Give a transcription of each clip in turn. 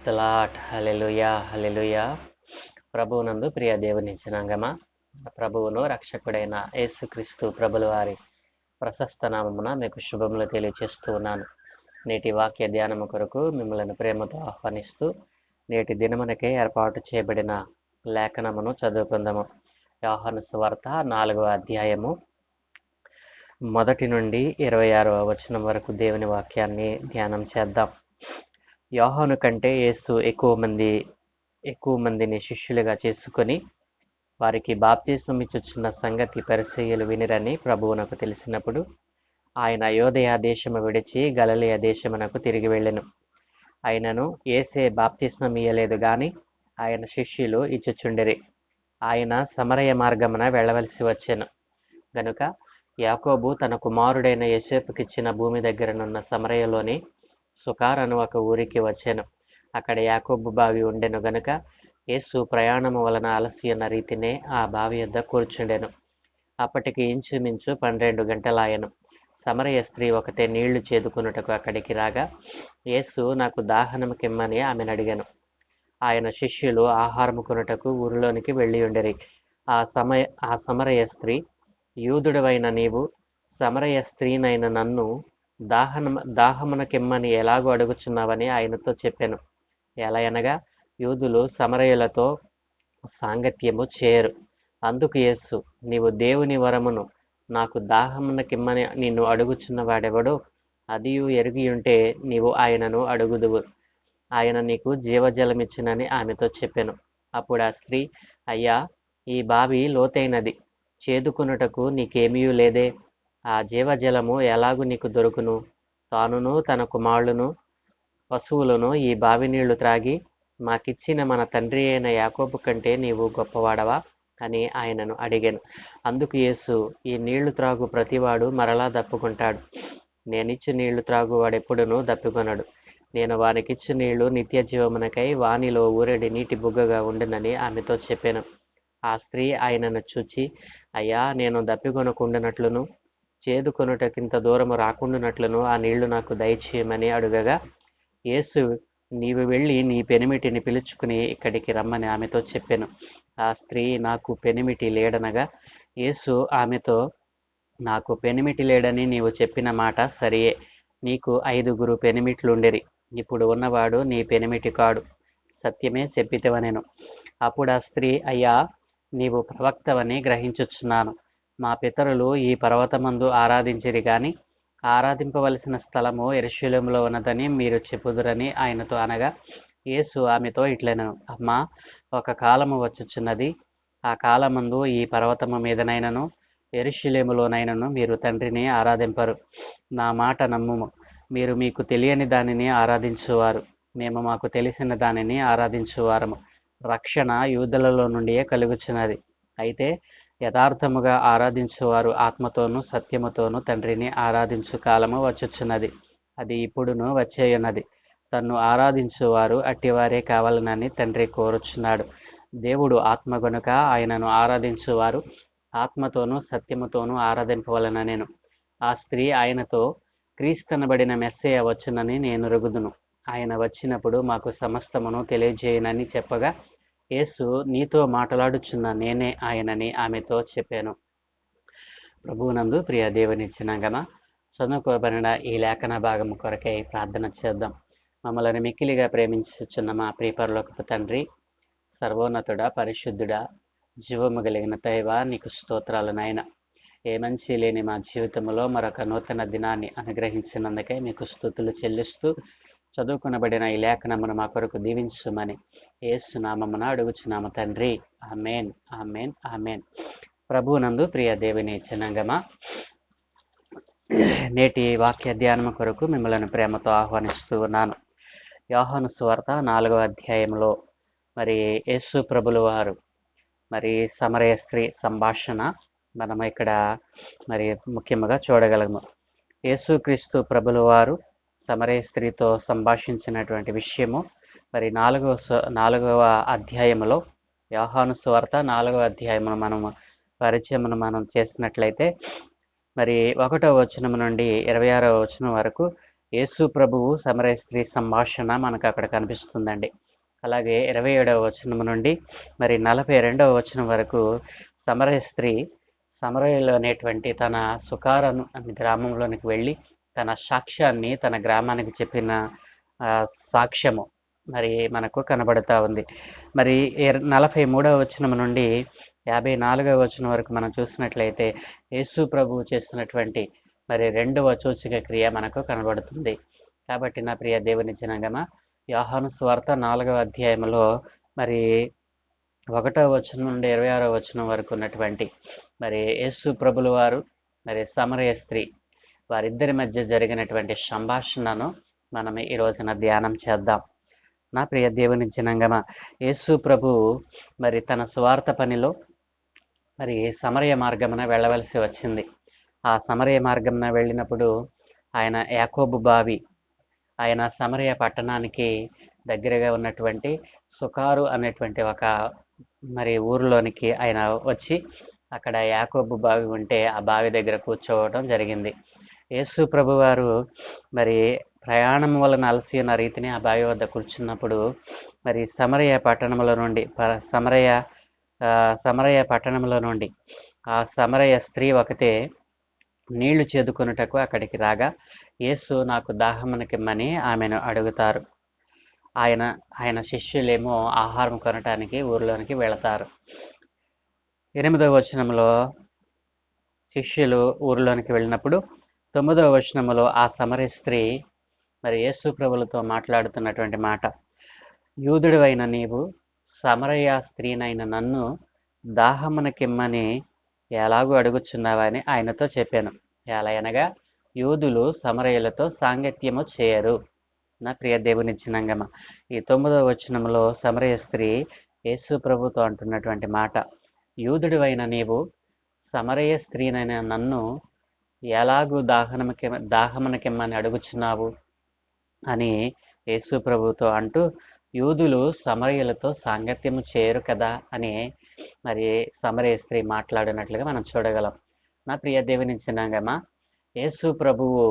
The lord. హల్లెలూయా, హల్లెలూయా. ప్రభువునందు ప్రియ దేవుని జనాంగమా, ప్రభువును రక్షకుడైన యేసుక్రీస్తు ప్రభుల వారి ప్రశస్త నామమున మీకు శుభములు తెలియజేస్తూ ఉన్నాను. నేటి వాక్య ధ్యానము కొరకు మిమ్మల్ని ప్రేమతో ఆహ్వానిస్తూ నేటి దినమునకే ఏర్పాటు చేయబడిన లేఖనమును చదువుకుందాము. యోహాను సువార్త 4వ అధ్యాయము 1 నుండి 26వ వచనం వరకు దేవుని వాక్యాన్ని ధ్యానం చేద్దాం. యోహాను కంటే యేసు ఎక్కువ మందిని శిష్యులుగా చేసుకొని వారికి బాప్తిస్మం ఇచ్చుచున్న సంగతి పరిసయ్యులు వినిరని ప్రభువునకు తెలిసినప్పుడు ఆయన యోదయ దేశము విడిచి గలిలయ దేశమునకు తిరిగి వెళ్ళెను. ఆయనను యేసే బాప్తిస్మం ఇయ్యలేదు గాని ఆయన శిష్యులు ఇచ్చుచుండిరి. ఆయన సమరయ మార్గమున వెళ్ళవలసి వచ్చెను గనుక యాకోబు తన కుమారుడైన యోసేపుకిచ్చిన భూమి దగ్గరనున్న సమరయలోని సుకార్ అను ఒక ఊరికి వచ్చెను. అక్కడ యాకోబు బావి ఉండెను గనుక యేసు ప్రయాణము వలన అలసియున్న రీతినే ఆ బావి యొద్ద కూర్చుండెను. అప్పటికి ఇంచుమించు 12 గంటలాయెను. సమరయ స్త్రీ ఒకతే నీళ్లు చేదుకొనుటకు అక్కడికి రాగా యేసు నాకు దాహనముకిమ్మని ఆమెను అడిగెను. ఆయన శిష్యులు ఆహారము కొనుటకు ఊరిలోనికి వెళ్ళియుండిరి. ఆ సమరయ స్త్రీ, యూదుడవైన నీవు సమరయ స్త్రీనైన నన్ను దాహమునకిమ్మని ఎలాగూ అడుగుచున్నావని ఆయనతో చెప్పెను. ఎలయనగా యూదులు సమరయులతో సాంగత్యము చేయరు. అందుకు యేసు, నీవు దేవుని వరమును నాకు దాహమునకిమ్మని నిన్ను అడుగుచున్నవాడెవడో అదియు ఎరిగియుంటే నీవు ఆయనను అడుగుదువు, ఆయన నీకు జీవజలమిచ్చునని ఆమెతో చెప్పెను. అప్పుడు ఆ స్త్రీ, అయ్యా, ఈ బావి లోతైనది, చేదుకొనుటకు నీకేమీయూ లేదే. ఆ జీవజలము ఎలాగు నీకు దొరుకును? తానును తన కుమారులను పశువులను ఈ బావి నీళ్లు త్రాగి మాకిచ్చిన మన తండ్రి అయిన యాకోబు కంటే నీవు గొప్పవాడవా అని ఆయనను అడిగాను. అందుకు యేసు, ఈ నీళ్లు త్రాగు ప్రతివాడు మరలా దప్పుకుంటాడు. నేనిచ్చు నీళ్లు త్రాగువాడెప్పుడునూ దప్పికొనడు. నేను వానికిచ్చు నీళ్లు నిత్య జీవమునకై వానిలో ఊరెడి నీటి బుగ్గగా ఉండునని ఆమెతో చెప్పాను. ఆ స్త్రీ ఆయనను చూచి, అయ్యా, నేను దప్పికొనకుండునట్లును చేదుకొనుటకింత దూరము రాకుండునట్లును ఆ నీళ్లు నాకు దయచేయమని అడుగగా యేసు, నీవు వెళ్ళి నీ పెనిమిటిని పిలుచుకుని ఇక్కడికి రమ్మని ఆమెతో చెప్పెను. ఆ స్త్రీ, నాకు పెనిమిటి లేడనగా యేసు ఆమెతో, నాకు పెనిమిటి లేడని నీవు చెప్పిన మాట సరియే. నీకు 5 పెనిమిట్లుండిరి. ఇప్పుడు ఉన్నవాడు నీ పెనిమిటి కాడు. సత్యమే చెప్పితివనెను. అప్పుడు ఆ స్త్రీ, అయ్యా, నీవు ప్రవక్తవని గ్రహించుచున్నాను. మా పితరులు ఈ పర్వతమందు ఆరాధించిరి గాని ఆరాధింపవలసిన స్థలము యెరూషలేములో ఉన్నదని మీరు చెప్పుదురని ఆయనతో అనగా యేసు ఆమెతో ఇట్లనెను, అమ్మా, ఒక కాలము వచ్చుచున్నది, ఆ కాలమందు ఈ పర్వతము మీదనైనను యెరూషలేములోనైనను మీరు తండ్రిని ఆరాధింపరు. నా మాట నమ్ముము. మీరు మీకు తెలియని దానిని ఆరాధించువారు, మేము మాకు తెలిసిన దానిని ఆరాధించువారము. రక్షణ యూదులలో నుండియే కలుగుచున్నది. అయితే యథార్థముగా ఆరాధించువారు ఆత్మతోనూ సత్యముతోనూ తండ్రిని ఆరాధించు కాలము వచ్చుచున్నది. అది ఇప్పుడును వచ్చేయున్నది. తన్ను ఆరాధించువారు అట్టివారే కావాలనని తండ్రి కోరుచున్నాడు. దేవుడు ఆత్మ గనుక ఆయనను ఆరాధించువారు ఆత్మతోనూ సత్యముతోనూ ఆరాధింపవలననెను. ఆ స్త్రీ ఆయనతో, క్రీస్తనబడిన మెస్సయ వచ్చునని నేను ఎరుగుదును. ఆయన వచ్చినప్పుడు మాకు సమస్తమును తెలియజేయునని చెప్పగా యేసు, నీతో మాట్లాడుచున్న నేనే ఆయనని ఆమెతో చెప్పాను. ప్రభువునందు ప్రియ దేవుని జనాంగమా, చదువుకోబడిన ఈ లేఖన భాగము కొరకై ప్రార్థన చేద్దాం. మమ్మల్ని మిక్కిలిగా ప్రేమించుచున్న మా ప్రియపరలోకపు తండ్రి, సర్వోన్నతుడా, పరిశుద్ధుడా, జీవము కలిగిన దైవ, నీకు స్తోత్రాలు నాయన. ఏ మంచి లేని మా జీవితంలో మరొక నూతన దినాన్ని అనుగ్రహించినందుకే మీకు స్తుతులు చెల్లిస్తూ చదువుకునబడిన ఈ లేఖనమును మా కొరకు దీవించుమని యేసు నామమున అడుగుచున్నాము తండ్రి. ఆమేన్, ఆమేన్, ఆమేన్. ప్రభువునందు ప్రియ దేవుని జనాంగమా, నేటి వాక్య ధ్యానము కొరకు మిమ్మల్ని ప్రేమతో ఆహ్వానిస్తూ ఉన్నాను. యోహాను సువార్త 4వ అధ్యాయంలో మరి యేసు ప్రభుల వారు మరి సమరయ స్త్రీ సంభాషణ మనం ఇక్కడ మరి ముఖ్యంగా చూడగలము. యేసుక్రీస్తు ప్రభుల వారు సమరయ స్త్రీతో సంభాషించినటువంటి విషయము మరి 4వ అధ్యాయంలో, యోహాను సువార్త 4వ అధ్యాయమును పరిచయమును మనం చేసినట్లయితే మరి 1వ వచనం నుండి 26వ వచనం వరకు యేసు ప్రభువు సమరయ స్త్రీ సంభాషణ మనకు అక్కడ కనిపిస్తుందండి. అలాగే 27వ వచనం నుండి మరి 42వ వచనం వరకు సమరయ స్త్రీ సమరయలో అనేటువంటి తన సుకారను అనే గ్రామంలోనికి వెళ్ళి తన సాక్ష్యాన్ని తన గ్రామానికి చెప్పిన సాక్ష్యము మరి మనకు కనబడతా ఉంది. మరి 43వ వచనం నుండి 54వ వచనం వరకు మనం చూసినట్లయితే యేసు ప్రభువు చేసినటువంటి మరి రెండవ సూచక క్రియ మనకు కనబడుతుంది. కాబట్టి నా ప్రియ దేవుని జనాంగమా, యోహాను సువార్త 4వ అధ్యాయంలో మరి 1వ వచనం నుండి 26వ వచనం వరకు ఉన్నటువంటి మరి యేసు ప్రభుల వారు మరి సమరయ స్త్రీ వారిద్దరి మధ్య జరిగినటువంటి సంభాషణను మనం ఈ రోజున ధ్యానం చేద్దాం. నా ప్రియ దేవుని జనాంగమా, యేసు ప్రభు మరి తన సువార్త పనిలో మరి సమరయ మార్గమున వెళ్ళవలసి వచ్చింది. ఆ సమరయ మార్గమున వెళ్ళినప్పుడు ఆయన యాకోబు బావి, ఆయన సమరయ పట్టణానికి దగ్గరగా ఉన్నటువంటి సుకారు అనేటువంటి ఒక మరి ఊరిలోనికి ఆయన వచ్చి అక్కడ యాకోబు బావి ఉంటే ఆ బావి దగ్గర కూర్చోవడం జరిగింది. యేసు ప్రభు వారు మరి ప్రయాణం వలన అలసి ఉన్న రీతిని ఆ బావి వద్ద కూర్చున్నప్పుడు మరి సమరయ పట్టణంలో నుండి సమరయ పట్టణంలో నుండి ఆ సమరయ స్త్రీ ఒకతే నీళ్లు చేదుకొనుటకు అక్కడికి రాగా యేసు నాకు దాహమునకిమ్మని ఆమెను అడుగుతారు. ఆయన శిష్యులేమో ఆహారం కొనటానికి ఊరిలోనికి వెళతారు. 8వ వచనంలో శిష్యులు ఊరిలోనికి వెళ్ళినప్పుడు 9వ వచనంలో ఆ సమరయ స్త్రీ మరి యేసు ప్రభులతో మాట్లాడుతున్నటువంటి మాట, యూదుడివైన నీవు సమరయ స్త్రీనైన నన్ను దాహమునకిమ్మని ఎలాగూ అడుగుచున్నావని ఆయనతో చెప్పాను. ఎలా అనగా యూదులు సమరయులతో సాంగత్యము చేయరు. నా ప్రియ దేవుని జనాంగమ, ఈ 9వ వచనంలో సమరయ స్త్రీ యేసు ప్రభుతో అంటున్నటువంటి మాట, యూదుడివైన నీవు సమరయ స్త్రీనైన నన్ను ఎలాగూ దాహమునకిమ్మని అడుగుచున్నావు అని యేసు ప్రభుతో అంటూ, యూదులు సమరయులతో సాంగత్యము చేయరు కదా అని మరి సమరయ స్త్రీ మాట్లాడినట్లుగా మనం చూడగలం. నా ప్రియ దేవుని జనాంగమా, యేసు ప్రభువు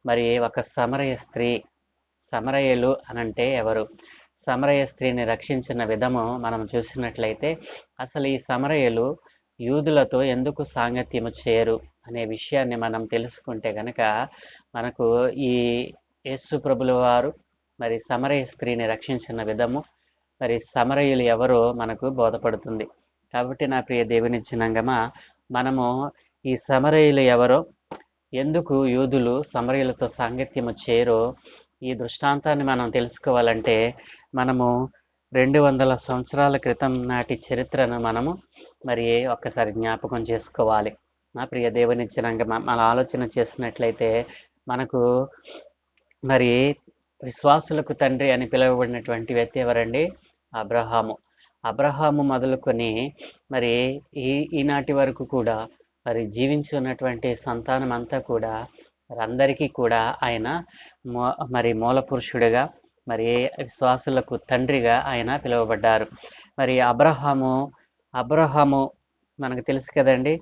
మరి ఒక సమరయ స్త్రీ, సమరయులు అనంటే ఎవరు, సమరయ స్త్రీని రక్షించిన విధము మనం చూసినట్లయితే అసలు ఈ సమరయులు యూదులతో ఎందుకు సాంగత్యము చేయరు అనే విషయాన్ని మనం తెలుసుకుంటే కనుక మనకు ఈ యేసు ప్రభుల వారు మరి సమరయ స్త్రీని రక్షించిన విధము, మరి సమరయులు ఎవరో మనకు బోధపడుతుంది. కాబట్టి నా ప్రియ దేవుని జనాంగమా, మనము ఈ సమరయులు ఎవరో, ఎందుకు యూదులు సమరయులతో సాంగత్యము చేయరో ఈ దృష్టాంతాన్ని మనం తెలుసుకోవాలంటే మనము 200 సంవత్సరాల క్రితం నాటి చరిత్రను మనము మరి ఒక్కసారి జ్ఞాపకం చేసుకోవాలి. నా ప్రియ దేవుని జనాంగమా, మన ఆలోచన చేసినట్లయితే మనకు మరి విశ్వాసులకు తండ్రి అని పిలువబడినటువంటి వ్యక్తి ఎవరండి? అబ్రహాము మొదలుకొని మరి ఈనాటి వరకు కూడా మరి జీవించి ఉన్నటువంటి సంతానం అంతా కూడా అందరికీ కూడా ఆయన మరి మూల పురుషుడిగా మరి విశ్వాసులకు తండ్రిగా ఆయన పిలువబడ్డారు. మరి అబ్రహాము మనకు తెలుసు కదండి,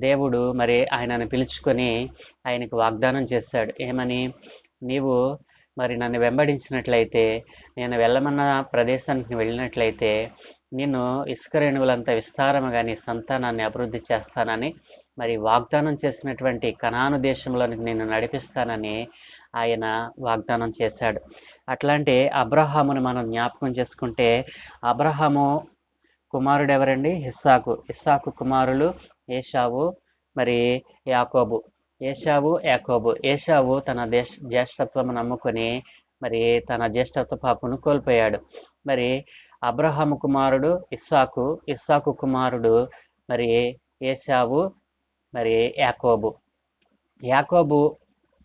దేవుడు మరి ఆయనను పిలుచుకొని ఆయనకు వాగ్దానం చేశాడు. ఏమని? నీవు మరి నన్ను వెంబడించినట్లయితే, నేను వెళ్ళమన్న ప్రదేశానికి వెళ్ళినట్లయితే నేను ఇసుక రేణువులంత విస్తారముగా నీ సంతానాన్ని అభివృద్ధి చేస్తానని మరి వాగ్దానం చేసినటువంటి కనాను దేశంలోనికి నేను నడిపిస్తానని ఆయన వాగ్దానం చేశాడు. అట్లాంటి అబ్రహామును మనం జ్ఞాపకం చేసుకుంటే, అబ్రహాము కుమారుడు ఎవరండి? ఇస్సాకు కుమారులు ఏశావు మరి యాకోబు. ఏశావు తన జ్యేష్ఠత్వము నమ్ముకొని మరి తన జ్యేష్ఠత్వ పాపును కోల్పోయాడు. మరి అబ్రహాము కుమారుడు ఇస్సాకు కుమారుడు మరి ఏశావు మరి యాకోబు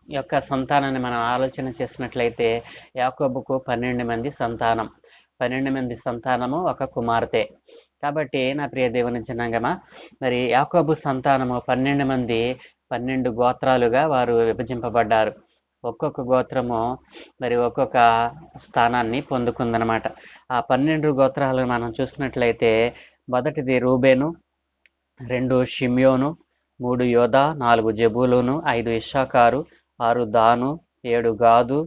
యొక్క సంతానాన్ని మనం ఆలోచన చేసినట్లయితే యాకోబుకు 12 మంది సంతానం, 12 మంది సంతానము, ఒక కుమార్తె. కాబట్టి నా ప్రియ దేవుని జనాంగమా, మరి యాకోబు సంతానము 12 మంది, 12 గోత్రాలుగా వారు విభజింపబడ్డారు. ఒక్కొక్క గోత్రము మరి ఒక్కొక్క స్థానాన్ని పొందుకుందనమాట. ఆ 12 గోత్రాలను మనం చూసినట్లయితే మొదటిది రూబేను, 2 షిమ్యోను, 3 యోదా, 4 జెబూలూను, 5 ఇశ్శాఖారు, 6 దాను, 7 గాదు,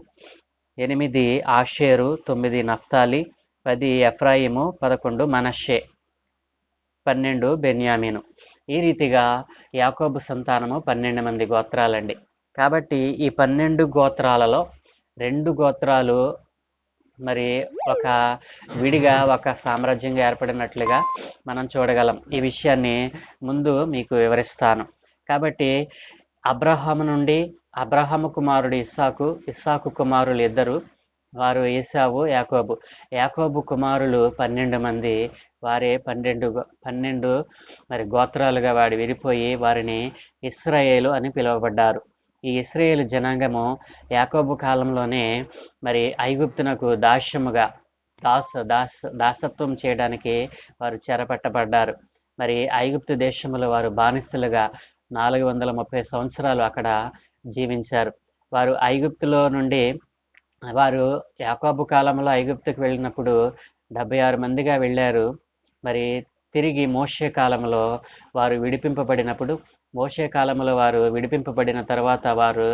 8 ఆషేరు, 9 నఫ్తాలి, 10 ఎఫ్రాయిము, 11 మనష్షే, 12 బెన్యామీను. ఈ రీతిగా యాకోబు సంతానము 12 మంది గోత్రాలండి. కాబట్టి ఈ 12 గోత్రాలలో 2 గోత్రాలు మరి ఒక విడిగా ఒక సామ్రాజ్యంగా ఏర్పడినట్లుగా మనం చూడగలం. ఈ విషయాన్ని ముందు మీకు వివరిస్తాను. కాబట్టి అబ్రహాము నుండి అబ్రహాము కుమారుడు ఇస్సాకు, ఇస్సాకు కుమారులు ఇద్దరు, వారు ఏశావు, యాకోబు. యాకోబు కుమారులు 12 మంది, వారే 12 మరి గోత్రాలుగా వాడి విడిపోయి వారిని ఇశ్రాయేలు అని పిలువబడ్డారు. ఈ ఇశ్రాయేలు జనాంగము యాకోబు కాలంలోనే మరి ఐగుప్తునకు దాస్యముగా దాసత్వం చేయడానికి వారు చెరపట్టబడ్డారు. మరి ఐగుప్తు దేశంలో వారు బానిసలుగా 430 సంవత్సరాలు అక్కడ జీవించారు. వారు ఐగుప్తులో నుండి వారు యాకోబు కాలంలో ఐగుప్తుకు వెళ్ళినప్పుడు 76 మందిగా వెళ్ళారు. మరి తిరిగి మోషే కాలంలో వారు విడిపింపబడినప్పుడు, మోషే కాలంలో వారు విడిపింపబడిన తర్వాత వారు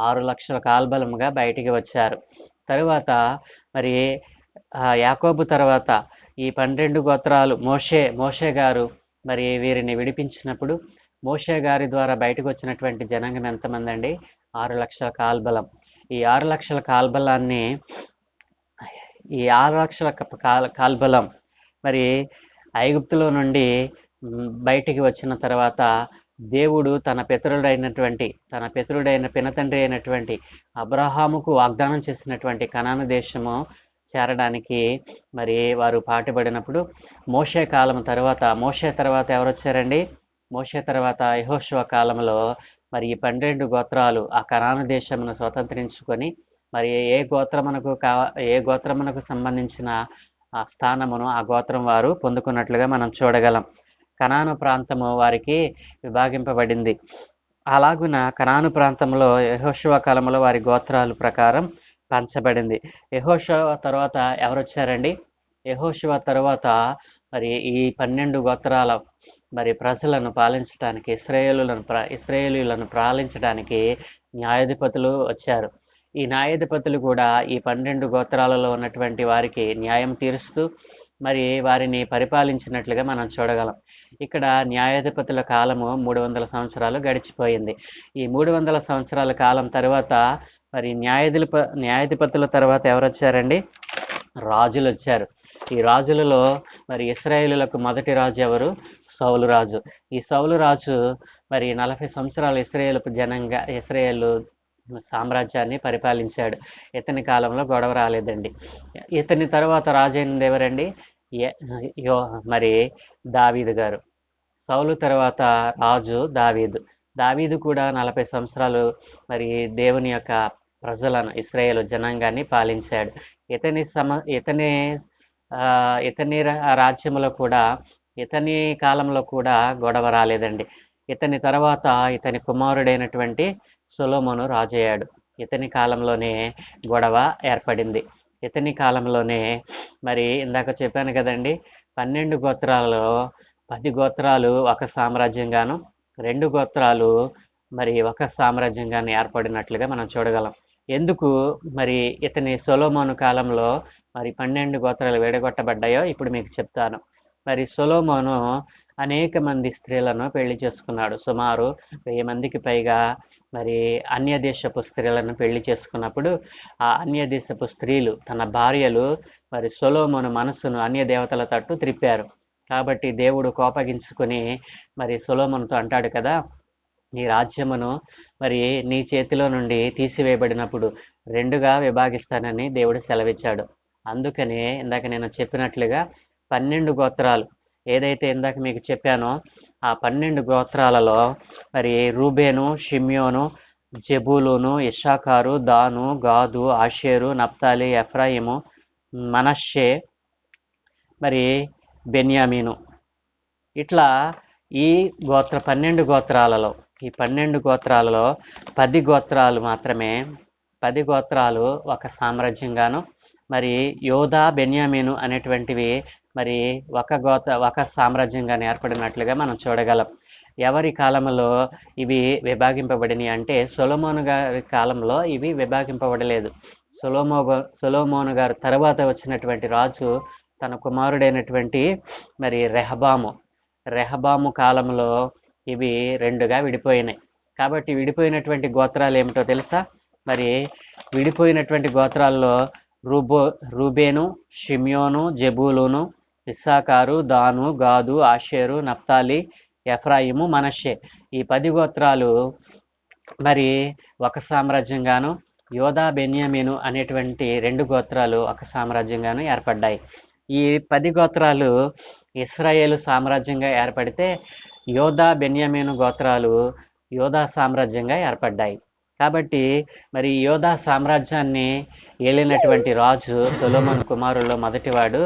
6 లక్షల కాల్బలముగా బయటికి వచ్చారు. తరువాత మరి యాకోబు తర్వాత ఈ 12 గోత్రాలు మోషే గారు మరి వీరిని విడిపించినప్పుడు మోషే గారి ద్వారా బయటకు వచ్చినటువంటి జనాంగం ఎంతమంది అండి? 6 లక్షల కాల్బలం. ఈ 6 లక్షల కాల్బలాన్ని ఈ 6 లక్షల కాల్బలం మరి ఐగుప్తులో నుండి బయటికి వచ్చిన తర్వాత దేవుడు తన పితరుడైన పినతండ్రి అయినటువంటి అబ్రహాముకు వాగ్దానం చేసినటువంటి కనాను దేశము చేరడానికి మరి వారు పాటుపడినప్పుడు మోషే కాలం తర్వాత, మోషే తర్వాత ఎవరు వచ్చారండి? మోషే తర్వాత యెహోషువ కాలంలో మరి ఈ 12 గోత్రాలు ఆ కనాను దేశమును స్వతంత్రించుకొని మరి ఏ గోత్రమునకు సంబంధించిన ఆ స్థానమును ఆ గోత్రం వారు పొందుకున్నట్లుగా మనం చూడగలం. కనాను ప్రాంతము వారికి విభాగింపబడింది. అలాగున కనాను ప్రాంతంలో యెహోషువ కాలంలో వారి గోత్రాల ప్రకారం పంచబడింది. యెహోషువ తర్వాత ఎవరు వచ్చారండి? యెహోషువ తర్వాత మరి ఈ 12 గోత్రాల మరి ప్రజలను పాలించడానికి, ఇశ్రాయేలీయులను పాలించడానికి న్యాయాధిపతులు వచ్చారు. ఈ న్యాయాధిపతులు కూడా ఈ 12 గోత్రాలలో ఉన్నటువంటి వారికి న్యాయం తీరుస్తూ మరి వారిని పరిపాలించినట్లుగా మనం చూడగలం. ఇక్కడ న్యాయాధిపతుల కాలము 300 సంవత్సరాలు గడిచిపోయింది. ఈ 300 సంవత్సరాల కాలం తర్వాత మరి న్యాయాధిపతుల తర్వాత ఎవరు వచ్చారండి? రాజులు వచ్చారు. ఈ రాజులలో మరి ఇశ్రాయేలులకు మొదటి రాజు ఎవరు? సౌలు రాజు. ఈ సౌలు రాజు మరి 40 సంవత్సరాలు ఇశ్రాయేలు సామ్రాజ్యాన్ని పరిపాలించాడు. ఇతని కాలంలో గొడవ రాలేదండి. ఇతని తర్వాత రాజు అయినది ఎవరండి? మరి దావీదు గారు. సౌలు తర్వాత రాజు దావీదు కూడా 40 సంవత్సరాలు మరి దేవుని యొక్క ప్రజలను, ఇశ్రాయేలు జనాంగాన్ని పాలించాడు. ఇతని రాజ్యంలో కూడా, ఇతని కాలంలో కూడా గొడవ రాలేదండి. ఇతని తర్వాత ఇతని కుమారుడైనటువంటి సొలొమోను రాజయ్యాడు. ఇతని కాలంలోనే గొడవ ఏర్పడింది. ఇతని కాలంలోనే మరి ఇందాక చెప్పాను కదండి, 12 గోత్రాలలో 10 గోత్రాలు ఒక సామ్రాజ్యంగాను, 2 గోత్రాలు మరి ఒక సామ్రాజ్యంగాను ఏర్పడినట్లుగా మనం చూడగలం. ఎందుకు మరి ఇతని సొలొమోను కాలంలో మరి 12 గోత్రాలు విడగొట్టబడ్డాయో ఇప్పుడు మీకు చెప్తాను. మరి సొలొమోను అనేక మంది స్త్రీలను పెళ్లి చేసుకున్నాడు. సుమారు 1000 మందికి పైగా మరి అన్య దేశపు స్త్రీలను పెళ్లి చేసుకున్నప్పుడు ఆ అన్య దేశపు స్త్రీలు తన భార్యలు మరి సొలొమోను మనస్సును అన్య దేవతల తట్టు త్రిప్పారు. కాబట్టి దేవుడు కోపగించుకొని మరి సొలొమోనుతో అంటాడు కదా, నీ రాజ్యమును మరి నీ చేతిలో నుండి తీసివేయబడినప్పుడు 2గా విభాగిస్తానని దేవుడు సెలవిచ్చాడు. అందుకనే ఇందాక నేను చెప్పినట్లుగా 12 గోత్రాలు ఏదైతే ఇందాక మీకు చెప్పానో ఆ 12 గోత్రాలలో మరి రూబేను, షిమ్యోను, జెబూలూను, ఇశ్శాఖారు, దాను, గాదు, ఆషేరు, నప్తాలి, ఎఫ్రాయిము, మనష్షే, మరి బెన్యామీను, ఇట్లా ఈ 12 గోత్రాలలో 10 గోత్రాలు మాత్రమే, 10 గోత్రాలు ఒక సామ్రాజ్యంగాను, మరి యోధా, బెన్యామీను అనేటువంటివి మరి ఒక సామ్రాజ్యంగా ఏర్పడినట్లుగా మనం చూడగలం. ఎవరి కాలంలో ఇవి విభాగింపబడినాయి అంటే సొలొమోను గారి కాలంలో ఇవి విభాగింపబడలేదు. సొలొమోను గారు తర్వాత వచ్చినటువంటి రాజు తన కుమారుడైనటువంటి మరి రెహబాము కాలంలో ఇవి రెండుగా విడిపోయినాయి. కాబట్టి విడిపోయినటువంటి గోత్రాలు ఏమిటో తెలుసా? మరి విడిపోయినటువంటి గోత్రాల్లో రూబేను, షిమ్యోను, జెబూలూను, ఇస్సాకారు, దాను, గాదు, ఆషేరు, నప్తాలి, ఎఫ్రాయిము, మనష్షే ఈ 10 గోత్రాలు మరి ఒక సామ్రాజ్యంగాను, యోధా, బెన్యామీను అనేటువంటి 2 గోత్రాలు ఒక సామ్రాజ్యంగాను ఏర్పడ్డాయి. ఈ 10 గోత్రాలు ఇశ్రాయేలు సామ్రాజ్యంగా ఏర్పడితే యోధా, బెన్యామీను గోత్రాలు యోధా సామ్రాజ్యంగా ఏర్పడ్డాయి. కాబట్టి మరి యోధా సామ్రాజ్యాన్ని ఏలినటువంటి రాజు సొలొమోను కుమారుల్లో మొదటివాడు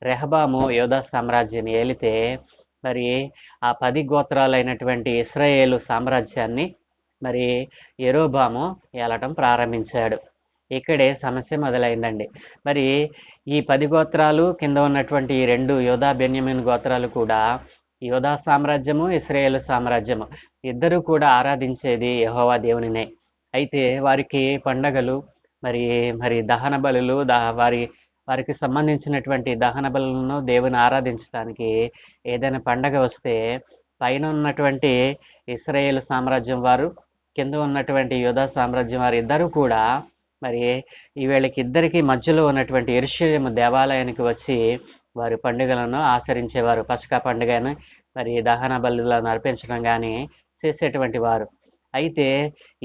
రెహబాము యోధా సామ్రాజ్యాన్ని ఏలితే మరి ఆ 10 గోత్రాలైనటువంటి ఇశ్రాయేలు సామ్రాజ్యాన్ని మరి యెరోబాము ఏలటం ప్రారంభించాడు. ఇక్కడే సమస్య మొదలైందండి. మరి ఈ 10 గోత్రాలు కింద ఉన్నటువంటి ఈ 2 యోధా, బెన్యామీను గోత్రాలు కూడా యోధా సామ్రాజ్యము, ఇశ్రాయేలు సామ్రాజ్యము ఇద్దరు కూడా ఆరాధించేది యెహోవా దేవునినే. అయితే వారికి పండగలు మరి దహన బలులు వారికి సంబంధించినటువంటి దహన బలులను దేవుని ఆరాధించడానికి ఏదైనా పండగ వస్తే పైన ఉన్నటువంటి ఇశ్రాయేలు సామ్రాజ్యం వారు, కింద ఉన్నటువంటి యోధా సామ్రాజ్యం వారు ఇద్దరు కూడా మరి వీళ్ళకిద్దరికి మధ్యలో ఉన్నటువంటి యెరూషలేము దేవాలయానికి వచ్చి వారి పండుగలను ఆచరించేవారు. పస్కా పండుగను మరి దహన బలులను అర్పించడం కానీ చేసేటువంటి వారు. అయితే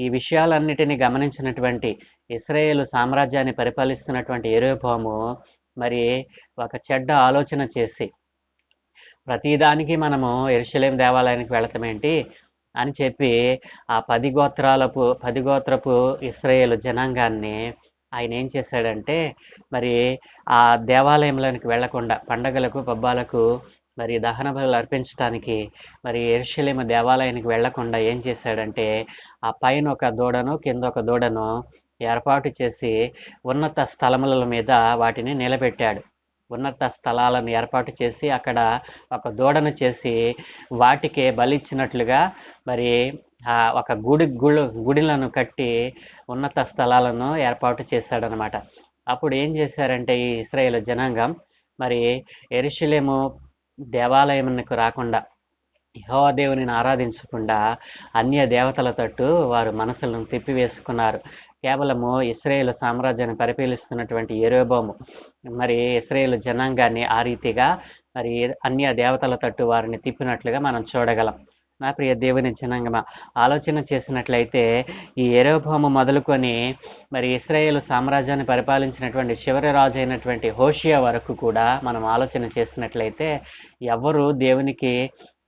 ఈ విషయాలన్నిటిని గమనించినటువంటి ఇశ్రాయేలు సామ్రాజ్యాన్ని పరిపాలిస్తున్నటువంటి యెరోబోము మరి ఒక చెడ్డ ఆలోచన చేసి ప్రతిదానికి మనము యెరూషలేము దేవాలయానికి వెళతామేంటి అని చెప్పి ఆ 10 గోత్రపు ఇశ్రాయేలు జనాంగాన్ని ఆయన ఏం చేశాడంటే మరి ఆ దేవాలయంలోనికి వెళ్లకుండా పండగలకు, పబ్బాలకు మరి దహన బలులు అర్పించడానికి మరి యెరూషలేము దేవాలయానికి వెళ్లకుండా ఏం చేశాడంటే ఆ పైన ఒక దూడను, కింద ఒక దూడను ఏర్పాటు చేసి ఉన్నత స్థలముల మీద వాటిని నిలబెట్టాడు. ఉన్నత స్థలాలను ఏర్పాటు చేసి అక్కడ ఒక దూడను చేసి వాటికే బలిచ్చినట్లుగా మరి ఒక గుడిలను కట్టి ఉన్నత స్థలాలను ఏర్పాటు చేశాడనమాట. అప్పుడు ఏం చేశారంటే ఈ ఇశ్రాయేలు జనాంగం మరి యెరూషలేము దేవాలయంకు రాకుండా, యెహోవా దేవునిని ఆరాధించకుండా అన్య దేవతల తట్టు వారు మనసులను తిప్పివేసుకున్నారు. కేవలము ఇశ్రాయేలు సామ్రాజ్యాన్ని పరిపాలిస్తున్నటువంటి యెరోబోము మరి ఇశ్రాయేలు జనాంగాన్ని ఆ రీతిగా మరి అన్య దేవతల తట్టు వారిని తిప్పినట్లుగా మనం చూడగలం. నా ప్రియ దేవుని జనాంగమా, ఆలోచన చేసినట్లయితే ఈ యెరోబోము మొదలుకొని మరి ఇశ్రాయేలు సామ్రాజ్యాన్ని పరిపాలించినటువంటి చివరి రాజు అయినటువంటి హోషియా వరకు కూడా మనం ఆలోచన చేసినట్లయితే ఎవరు దేవునికి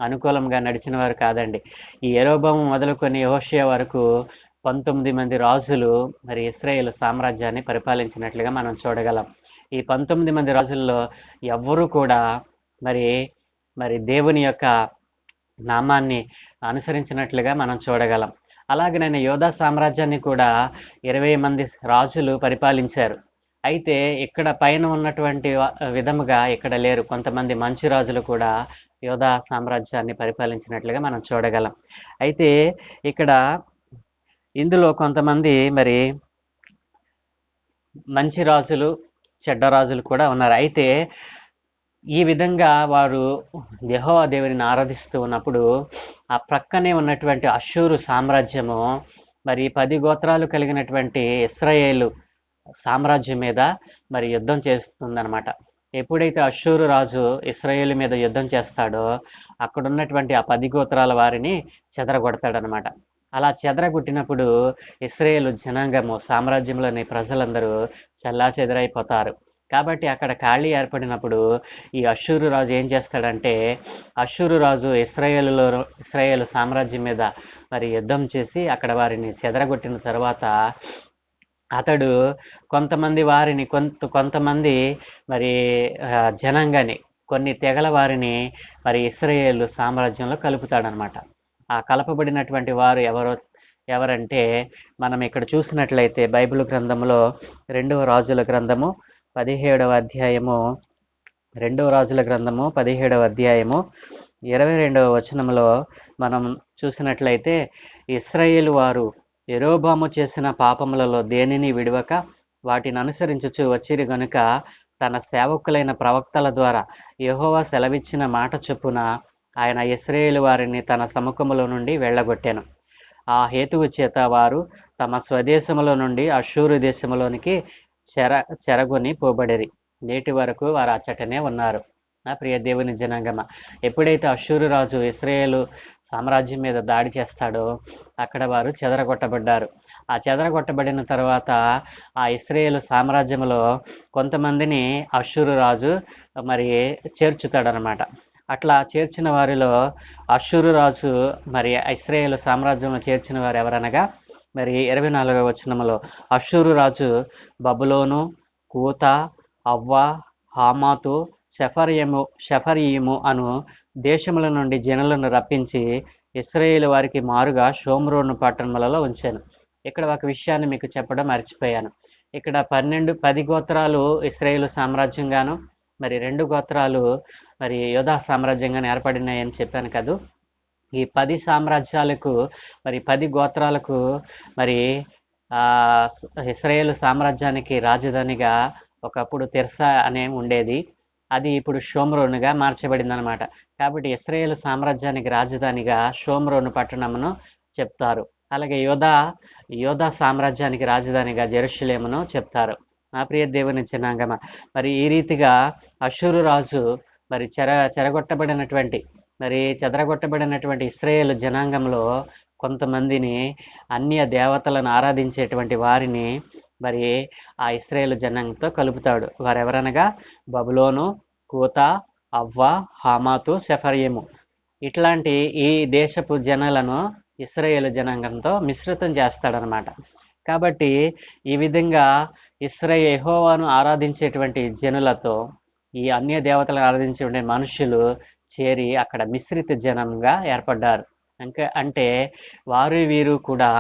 అనుకూలంగా నడిచిన వారు కాదండి. ఈ యెరోబోము మొదలుకొని హోషియా వరకు 19 మంది రాజులు మరి ఇశ్రాయేలు సామ్రాజ్యాన్ని పరిపాలించినట్లుగా మనం చూడగలం. ఈ 19 మంది రాజుల్లో ఎవ్వరూ కూడా మరి దేవుని యొక్క నామాన్ని అనుసరించినట్లుగా మనం చూడగలం. అలాగనే యోధా సామ్రాజ్యాన్ని కూడా 20 మంది రాజులు పరిపాలించారు. అయితే ఇక్కడ పైన ఉన్నటువంటి విధముగా ఇక్కడ లేరు. కొంతమంది మంచి రాజులు కూడా యోధా సామ్రాజ్యాన్ని పరిపాలించినట్లుగా మనం చూడగలం. అయితే ఇక్కడ ఇందులో కొంతమంది మరి మంచి రాజులు, చెడ్డ రాజులు కూడా ఉన్నారు. అయితే ఈ విధంగా వారు యెహోవా దేవునిని ఆరాధిస్తూ ఉన్నప్పుడు ఆ ప్రక్కనే ఉన్నటువంటి అష్షూరు సామ్రాజ్యము మరి 10 గోత్రాలు కలిగినటువంటి ఇశ్రాయేలు సామ్రాజ్యం మీద మరి యుద్ధం చేస్తుందన్నమాట. ఎప్పుడైతే అష్షూరు రాజు ఇశ్రాయేలు మీద యుద్ధం చేస్తాడో అక్కడ ఉన్నటువంటి ఆ 10 గోత్రాల వారిని చెదరగొడతాడనమాట. అలా చెదరగొట్టినప్పుడు ఇశ్రాయేలు జనాంగము సామ్రాజ్యంలోని ప్రజలందరూ చెల్లాచెదరైపోతారు. కాబట్టి అక్కడ ఖాళీ ఏర్పడినప్పుడు ఈ అష్షూరు రాజు ఏం చేస్తాడంటే అష్షూరు రాజు ఇశ్రాయేలు సామ్రాజ్యం మీద మరి యుద్ధం చేసి అక్కడ వారిని చెదరగొట్టిన తర్వాత అతడు కొంతమంది మరి జనాంగాన్ని, కొన్ని తెగల వారిని మరి ఇశ్రాయేలు సామ్రాజ్యంలో కలుపుతాడనమాట. ఆ కలపబడినటువంటి వారు ఎవరంటే మనం ఇక్కడ చూసినట్లయితే బైబిల్ గ్రంథంలో 2వ రాజుల గ్రంథము 17వ అధ్యాయము 2వ రాజుల గ్రంథము 17వ అధ్యాయము 22వ వచనంలో మనం చూసినట్లయితే, ఇశ్రాయేలు వారు యెరోబాము చేసిన పాపములలో దేనిని విడువక వాటిని అనుసరించుచు వచ్చిరి గనుక తన సేవకులైన ప్రవక్తల ద్వారా యెహోవా సెలవిచ్చిన మాట చొప్పున ఆయన ఇశ్రాయేలు వారిని తన సముఖములో నుండి వెళ్ళగొట్టెను. ఆ హేతువు చేత వారు తమ స్వదేశములో నుండి అష్షూరు దేశములోనికి చెరగొని పోబడిరి. నేటి వరకు వారు అచ్చటనే ఉన్నారు. నా ప్రియ దేవుని జనాంగమా, ఎప్పుడైతే అష్షూరు రాజు ఇశ్రాయేలు సామ్రాజ్యం మీద దాడి చేస్తాడో అక్కడ వారు చెదరగొట్టబడ్డారు. ఆ చెదరగొట్టబడిన తర్వాత ఆ ఇశ్రాయేలు సామ్రాజ్యంలో కొంతమందిని అష్షూరు రాజు మరి చేర్చుతాడనమాట. అట్లా చేర్చిన వారిలో అష్షూరు రాజు మరి ఇశ్రాయేలు సామ్రాజ్యంలో చేర్చిన వారు ఎవరనగా, మరి 24వ వచనంలో అష్షూరు రాజు బబులోను, కూత, అవ్వ, హామాతు, షెఫర్యీము అను దేశముల నుండి జనులను రప్పించి ఇశ్రాయేలు వారికి మారుగా షోమ్రోను పట్టణములలో ఉంచాను. ఇక్కడ ఒక విషయాన్ని మీకు చెప్పడం మర్చిపోయాను. ఇక్కడ 10 గోత్రాలు ఇశ్రాయేలు సామ్రాజ్యంగాను, మరి 2 గోత్రాలు మరి యోధా సామ్రాజ్యంగాను ఏర్పడినాయని చెప్పాను కదూ. ఈ 10 సామ్రాజ్యాలకు మరి 10 గోత్రాలకు మరి ఇశ్రాయేలు సామ్రాజ్యానికి రాజధానిగా ఒకప్పుడు తిర్సా అనే ఉండేది. అది ఇప్పుడు షోమ్రోనుగా మార్చబడిందనమాట. కాబట్టి ఇశ్రాయేలు సామ్రాజ్యానికి రాజధానిగా షోమ్రోను పట్టణమును చెప్తారు. అలాగే యోధా సామ్రాజ్యానికి రాజధానిగా జెరూషలేమును చెప్తారు. నా ప్రియ దేవుని జనాంగమ, మరి ఈ రీతిగా అష్షూరు రాజు మరి చెదరగొట్టబడినటువంటి ఇశ్రాయేలు జనాంగంలో కొంతమందిని అన్య దేవతలను ఆరాధించేటువంటి వారిని మరి ఆ ఇశ్రాయేలు జనాంగంతో కలుపుతాడు. వారెవరనగా బబులోను, కూత, అవ్వ, హామాతు, షెఫర్యీము. ఇట్లాంటి ఈ దేశపు జనాలను ఇశ్రాయేలు జనాంగంతో మిశ్రితం చేస్తాడనమాట. కాబట్టి ఈ విధంగా యెహోవాను ఆరాధించేటువంటి జనులతో ఈ అన్య దేవతలను ఆరాధించేటువంటి మనుషులు చేరి అక్కడ మిశ్రిత జనంగా ఏర్పడ్డారు. అంటే వారు వీరు కూడా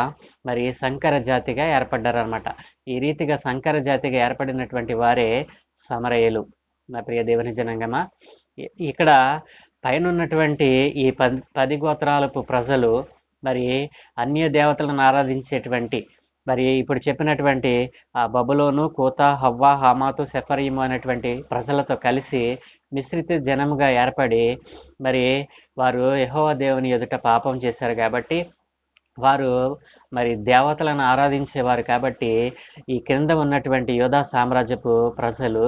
మరి సంకర జాతిగా ఏర్పడ్డారనమాట. ఈ రీతిగా సంకర జాతిగా ఏర్పడినటువంటి వారే సమరయులు. నా ప్రియ దేవుని జనాంగమా, ఇక్కడ పైన ఉన్నటువంటి ఈ 10 గోత్రాలపు ప్రజలు మరి అన్య దేవతలను ఆరాధించేటువంటి మరి ఇప్పుడు చెప్పినటువంటి ఆ బబులోను, కూత, హవ్వ, హామాతు, షెఫర్యీము అనేటువంటి ప్రజలతో కలిసి మిశ్రిత జనముగా ఏర్పడి మరి వారు యెహోవా దేవుని ఎదుట పాపం చేశారు కాబట్టి వారు మరి దేవతలను ఆరాధించేవారు కాబట్టి ఈ క్రింద ఉన్నటువంటి యోధా సామ్రాజ్యపు ప్రజలు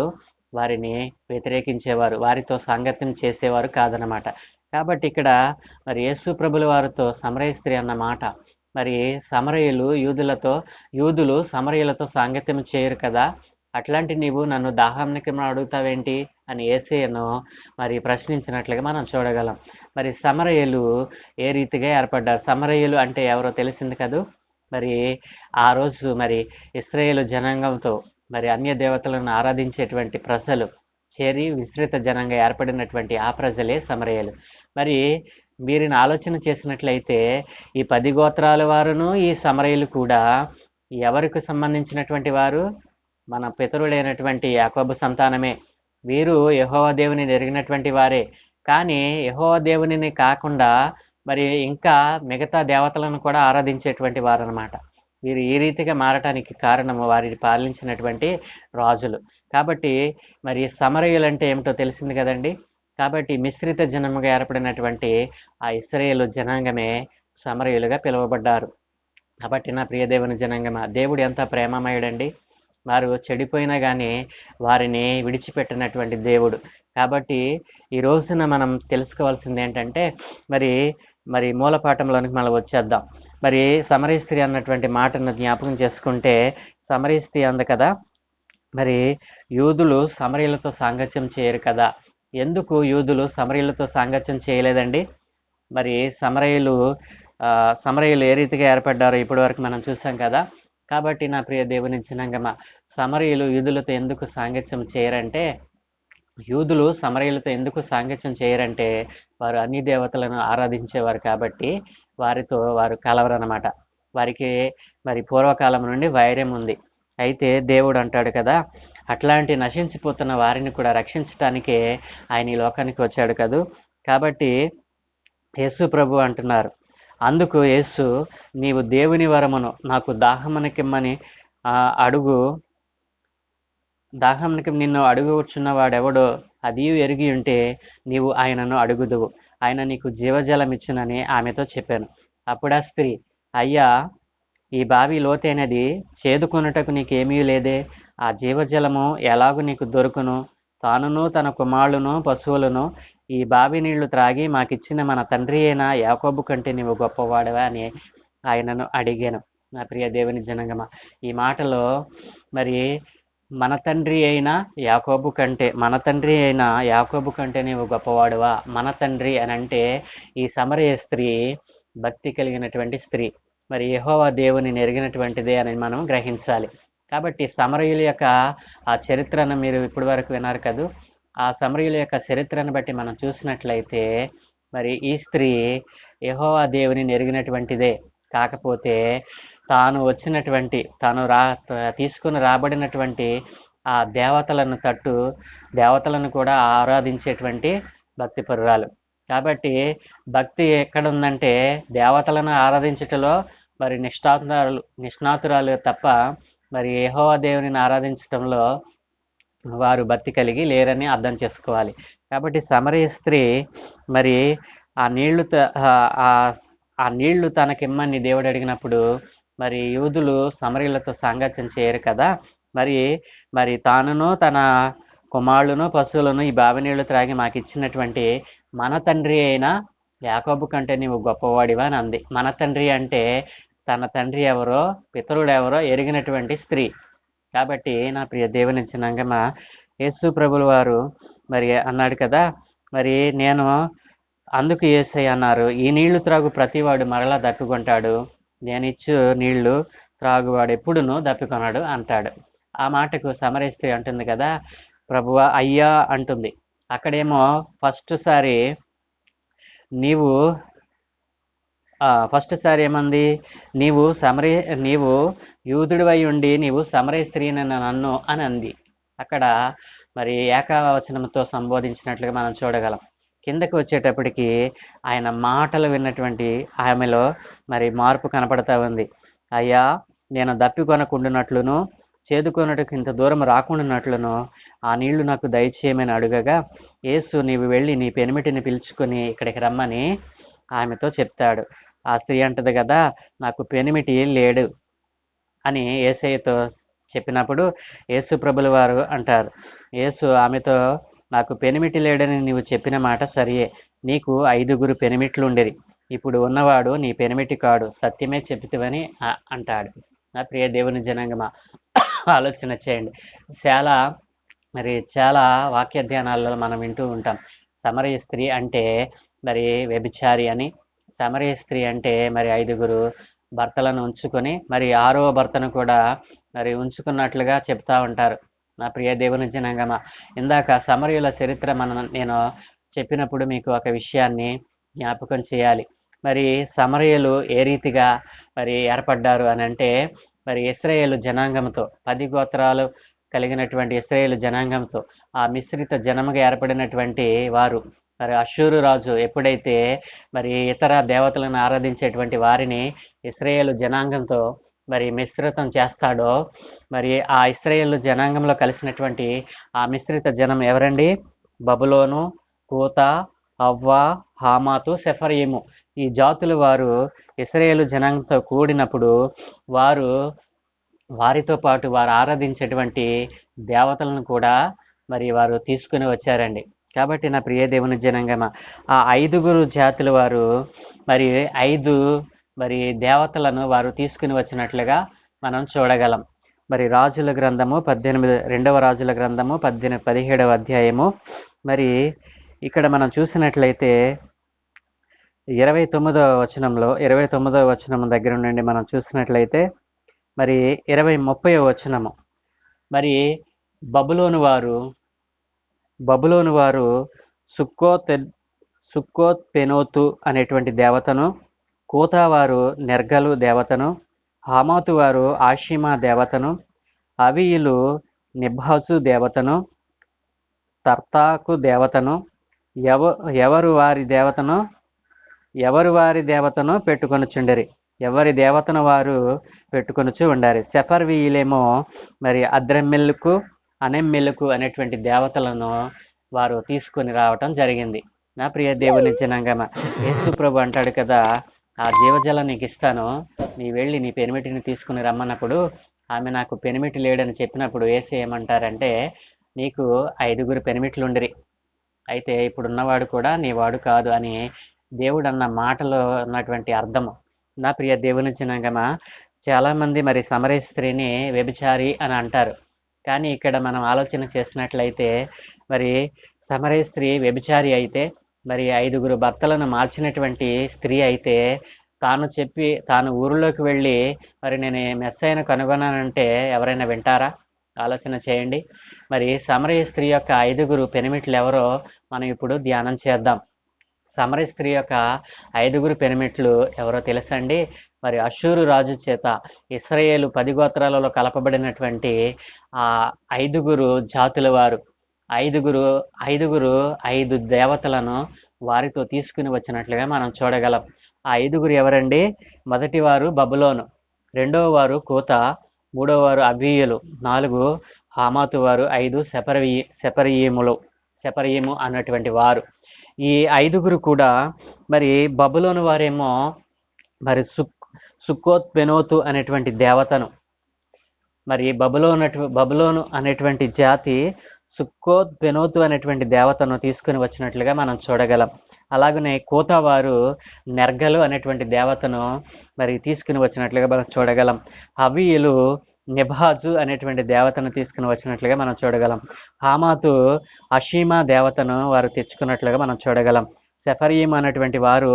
వారిని వ్యతిరేకించేవారు, వారితో సాంగత్యం చేసేవారు కాదనమాట. కాబట్టి ఇక్కడ మరి యేసు ప్రభుల వారితో సమరయ స్త్రీ అన్న మాట, మరి యూదులు సమరయులతో సాంగత్యం చేయరు కదా, అట్లాంటి నీవు నన్ను దాహానికి అడుగుతావేంటి అని యేసయ్యను మరి ప్రశ్నించినట్లుగా మనం చూడగలం. మరి సమరయులు ఏ రీతిగా ఏర్పడ్డారు? సమరయులు అంటే ఎవరో తెలిసింది కదూ. మరి ఆ రోజు మరి ఇశ్రాయేలు జనాంగంతో మరి అన్య దేవతలను ఆరాధించేటువంటి ప్రజలు చేరి విస్తృత జనంగా ఏర్పడినటువంటి ఆ ప్రజలే సమరయులు. మరి వీరిని ఆలోచన చేసినట్లయితే ఈ 10 గోత్రాల వారును ఈ సమరయులు కూడా ఎవరికి సంబంధించినటువంటి వారు? మన పితరుడైనటువంటి యాకోబు సంతానమే. వీరు యెహోవా దేవుని ఎరిగినటువంటి వారే. కానీ యెహోవా దేవునిని కాకుండా మరి ఇంకా మిగతా దేవతలను కూడా ఆరాధించేటువంటి వారు అనమాట. వీరు ఈ రీతిగా మారటానికి కారణము వారిని పాలించినటువంటి రాజులు. కాబట్టి మరి సమరయులు అంటే ఏమిటో తెలిసింది కదండి. కాబట్టి మిశ్రిత జనముగా ఏర్పడినటువంటి ఆ ఇశ్రాయేలు జనాంగమే సమరయులుగా పిలువబడ్డారు. కాబట్టి నా ప్రియ దేవుని జనాంగమా, దేవుడు ఎంత ప్రేమమయుడండి. వారు చెడిపోయినా కానీ వారిని విడిచిపెట్టినటువంటి దేవుడు. కాబట్టి ఈ రోజున మనం తెలుసుకోవాల్సింది ఏంటంటే మరి మూలపాఠంలోనికి మనం వచ్చేద్దాం. మరి సమరయ స్త్రీ అన్నటువంటి మాటను జ్ఞాపకం చేసుకుంటే, సమరయ స్త్రీ అంది కదా, మరి యూదులు సమరయులతో సాంగత్యం చేయరు కదా. ఎందుకు యూదులు సమరయులతో సాంగత్యం చేయలేదండి? మరి సమరయులు ఏ రీతిగా ఏర్పడ్డారో ఇప్పటి వరకు మనం చూసాం కదా. కాబట్టి నా ప్రియ దేవుని జనాంగమా, సమరయులు యూదులతో ఎందుకు సాంగత్యం చేయరంటే, యూదులు సమరయులతో ఎందుకు సాంగత్యం చేయరంటే వారు అన్ని దేవతలను ఆరాధించేవారు కాబట్టి వారితో వారు కలవరనమాట. వారికి మరి పూర్వకాలం నుండి వైర్యం ఉంది. అయితే దేవుడు అంటాడు కదా, అట్లాంటి నశించిపోతున్న వారిని కూడా రక్షించటానికే ఆయన ఈ లోకానికి వచ్చాడు కదూ. కాబట్టి యేసు ప్రభు అంటున్నారు, అందుకు యేసు, నీవు దేవుని వరమును నాకు దాహమునకిమ్మని అడుగు, దాహమునకి నిన్ను అడుగుచున్న వాడెవడో అదియు ఎరిగి ఉంటే నీవు ఆయనను అడుగుదువు, ఆయన నీకు జీవజలం ఇచ్చునని ఆమెతో చెప్పాను. అప్పుడా స్త్రీ, అయ్యా, ఈ బావి లోతైనది, చేదుకొనుటకు నీకేమీ లేదే, ఆ జీవజలము ఎలాగు నీకు దొరుకును? తానును తన కుమారులను పశువులను ఈ బావి నీళ్లు త్రాగి మాకిచ్చిన మన తండ్రి అయిన యాకోబు కంటే నీవు గొప్పవాడవా అని ఆయనను అడిగాను. నా ప్రియ దేవుని జనంగమా, ఈ మాటలో మరి మన తండ్రి అయిన యాకోబు కంటే నీవు గొప్పవాడువా? మన తండ్రి అని అంటే ఈ సమరయ స్త్రీ భక్తి కలిగినటువంటి స్త్రీ, మరి యెహోవా దేవుని ఎరిగినటువంటిదే అని మనం గ్రహించాలి. కాబట్టి సమరయుల యొక్క ఆ చరిత్రను మీరు ఇప్పటి వరకు విన్నారు కదూ. ఆ సమరయుల యొక్క చరిత్రను బట్టి మనం చూసినట్లయితే మరి ఈ స్త్రీ యెహోవా దేవుని ఎరిగినటువంటిదే. కాకపోతే తాను తీసుకుని రాబడినటువంటి ఆ దేవతలను కూడా ఆరాధించేటువంటి భక్తి పరురాలు. కాబట్టి భక్తి ఎక్కడుందంటే దేవతలను ఆరాధించటంలో మరి నిష్ణాతురాలు తప్ప మరి యెహోవా దేవునిని ఆరాధించటంలో వారు భక్తి కలిగి లేరని అర్థం చేసుకోవాలి. కాబట్టి సమరయ స్త్రీ మరి ఆ నీళ్లు తనకిమ్మని దేవుడు అడిగినప్పుడు మరి యూదులు సమరయులతో సాంగత్యం చేయరు కదా. మరి తానును తన కుమారులను పశువులను ఈ బావి నీళ్లు త్రాగి మాకు ఇచ్చినటువంటి మన తండ్రి అయిన యాకోబు కంటే నీవు గొప్పవాడివా అని అంది. మన తండ్రి అంటే తన తండ్రి ఎవరో, పితరుడు ఎవరో ఎరిగినటువంటి స్త్రీ. కాబట్టి నా ప్రియ దేవుని జనాంగమా, యేసు ప్రభుల వారు మరి అన్నాడు కదా, మరి నేను అందుకు యేసయ్య అన్నారు, ఈ నీళ్లు త్రాగు ప్రతివాడు మరలా దప్పికొంటాడు, నేనిచ్చు నీళ్లు త్రాగువాడు ఎప్పుడునూ దప్పికొనడు అంటాడు. ఆ మాటకు సమరయ స్త్రీ అంటుంది కదా, ప్రభువా అయ్యా అంటుంది. అక్కడేమో ఫస్ట్ సారి ఏమంది, నీవు యూదుడివై ఉండి నీవు సమరయ స్త్రీని నన్ను అని అంది. అక్కడ మరి ఏకవచనంతో సంబోధించినట్లుగా మనం చూడగలం. కిందకి వచ్చేటప్పటికి ఆయన మాటలు విన్నటువంటి ఆమెలో మరి మార్పు కనపడతా ఉంది. అయ్యా, నేను దప్పికొనకుండునట్లును చేదుకొనుటకు ఇంత దూరం రాకుండానట్లును ఆ నీళ్లు నాకు దయచేయమని అడుగగా, యేసు నీవు వెళ్ళి నీ పెనిమిటిని పిలుచుకొని ఇక్కడికి రమ్మని ఆమెతో చెప్తాడు. ఆ స్త్రీ అంటది కదా, నాకు పెనిమిటి లేడు అని యేసయ్యతో చెప్పినప్పుడు యేసు ప్రభుల వారు అంటారు, యేసు ఆమెతో, నాకు పెనిమిటి లేడని నీవు చెప్పిన మాట సరియే, నీకు 5 పెనిమిట్లు ఉండేది, ఇప్పుడు ఉన్నవాడు నీ పెనిమిటి కాడు, సత్యమే చెబుతావని అంటాడు. నా ప్రియ దేవుని జనాంగమా, ఆలోచన చేయండి. చాలా వాక్య ధ్యానాలలో మనం వింటూ ఉంటాం, సమరయ స్త్రీ అంటే మరి వ్యభిచారి అని, సమరయ స్త్రీ అంటే మరి 5 భర్తలను ఉంచుకొని మరి 6వ భర్తను కూడా మరి ఉంచుకున్నట్లుగా చెప్తా ఉంటారు. నా ప్రియ దేవుని జనాంగమా, ఇందాక సమరయుల చరిత్ర నేను చెప్పినప్పుడు మీకు ఒక విషయాన్ని జ్ఞాపకం చేయాలి. మరి సమరయులు ఏ రీతిగా మరి ఏర్పడ్డారు అని అంటే, మరి ఇశ్రాయేలు జనాంగంతో 10 గోత్రాలు కలిగినటువంటి ఇశ్రాయేలు జనాంగంతో ఆ మిశ్రిత జనముగా ఏర్పడినటువంటి వారు, మరి అష్షూరు రాజు ఎప్పుడైతే మరి ఇతర దేవతలను ఆరాధించేటువంటి వారిని ఇశ్రాయేలు జనాంగంతో మరి మిశ్రితం చేస్తాడో, మరి ఆ ఇశ్రాయేలు జనాంగంలో కలిసినటువంటి ఆ మిశ్రిత జనం ఎవరండి? బబులోను, కూత, అవ్వ, హామాతు, సెఫర్యీము, ఈ జాతులు వారు ఇశ్రాయేలు జనాంగంతో కూడినప్పుడు వారితో పాటు వారు ఆరాధించేటువంటి దేవతలను కూడా మరి వారు తీసుకుని వచ్చారండి. కాబట్టి నా ప్రియ దేవుని జనాంగమా, ఆ 5 జాతుల వారు మరి 5 దేవతలను వారు తీసుకుని వచ్చినట్లుగా మనం చూడగలం. మరి రాజుల గ్రంథము 2వ రాజుల గ్రంథము 17వ అధ్యాయము, మరి ఇక్కడ మనం చూసినట్లయితే 29వ వచనం దగ్గర నుండి మనం చూసినట్లయితే మరి 30వ వచనము, మరి బబులోను వారు సుక్కోత్ పెనోతు అనేటువంటి దేవతను, కూతావారు నెర్గలు దేవతను, హామాతు వారు ఆషిమా దేవతను, అవీయులు నిబ్హాజు దేవతను, తర్తాకు దేవతను, ఎవ ఎవరు వారి దేవతను ఎవరు వారి దేవతను పెట్టుకొనుచుండరి, ఎవరి దేవతను వారు పెట్టుకొనుచు ఉండారు. సెపర్వీయులేమో మరి అద్రెమ్మెల్లుకు అనెమ్మెల్లుకు అనేటువంటి దేవతలను వారు తీసుకొని రావటం జరిగింది. నా ప్రియ దేవుని జనాంగమ, యేసు ప్రభు అంటాడు కదా, ఆ జీవజలం నీకు ఇస్తాను, నీ వెళ్ళి నీ పెనిమిటిని తీసుకుని రమ్మన్నప్పుడు ఆమె నాకు పెనిమిటి లేడని చెప్పినప్పుడు యేసు ఏమంటారంటే, నీకు 5 పెనిమిట్లుండిరి, అయితే ఇప్పుడున్నవాడు కూడా నీ వాడు కాదు అని దేవుడు అన్న మాటలో ఉన్నటువంటి అర్థము. నా ప్రియ దేవుని జనాంగమా, చాలామంది మరి సమరయ స్త్రీని వ్యభిచారి అని అంటారు. కానీ ఇక్కడ మనం ఆలోచన చేసినట్లయితే మరి సమరయ స్త్రీ వ్యభిచారి అయితే, మరి 5 భర్తలను మార్చినటువంటి స్త్రీ అయితే, తాను ఊరిలోకి వెళ్ళి మరి నేను మెస్సయ్యను కనుగొన్నానంటే ఎవరైనా వింటారా? ఆలోచన చేయండి. మరి సమరయ స్త్రీ యొక్క 5 పెనిమిట్లు ఎవరో మనం ఇప్పుడు ధ్యానం చేద్దాం. సమరయ స్త్రీ యొక్క 5 పెనిమిట్లు ఎవరో తెలుసండి? మరి అషూరు రాజు చేత ఇశ్రాయేలు 10 గోత్రాలలో కలపబడినటువంటి ఆ 5 జాతుల వారు, 5 దేవతలను వారితో తీసుకుని వచ్చినట్లుగా మనం చూడగలం. ఆ 5 ఎవరండి? మొదటి వారు బబులోను, రెండవ వారు కూత, మూడవ వారు అబీయులు, 4 హామాతు వారు, 5 సెపరయీము అన్నటువంటి వారు. ఈ 5 కూడా మరి బబులోను వారేమో మరి సుక్కోత్ బెనోతు అనేటువంటి దేవతను, మరి బబులోను అనేటువంటి జాతి సుక్కోత్ బెనోతు అనేటువంటి దేవతను తీసుకుని వచ్చినట్లుగా మనం చూడగలం. అలాగనే కోతవారు నెర్గలు అనేటువంటి దేవతను మరి తీసుకుని వచ్చినట్లుగా మనం చూడగలం. హవీయులు నెబాజు అనేటువంటి దేవతను తీసుకుని వచ్చినట్లుగా మనం చూడగలం. హామాతు అషీమా దేవతను వారు తెచ్చుకున్నట్లుగా మనం చూడగలం. సెఫరీం అనేటువంటి వారు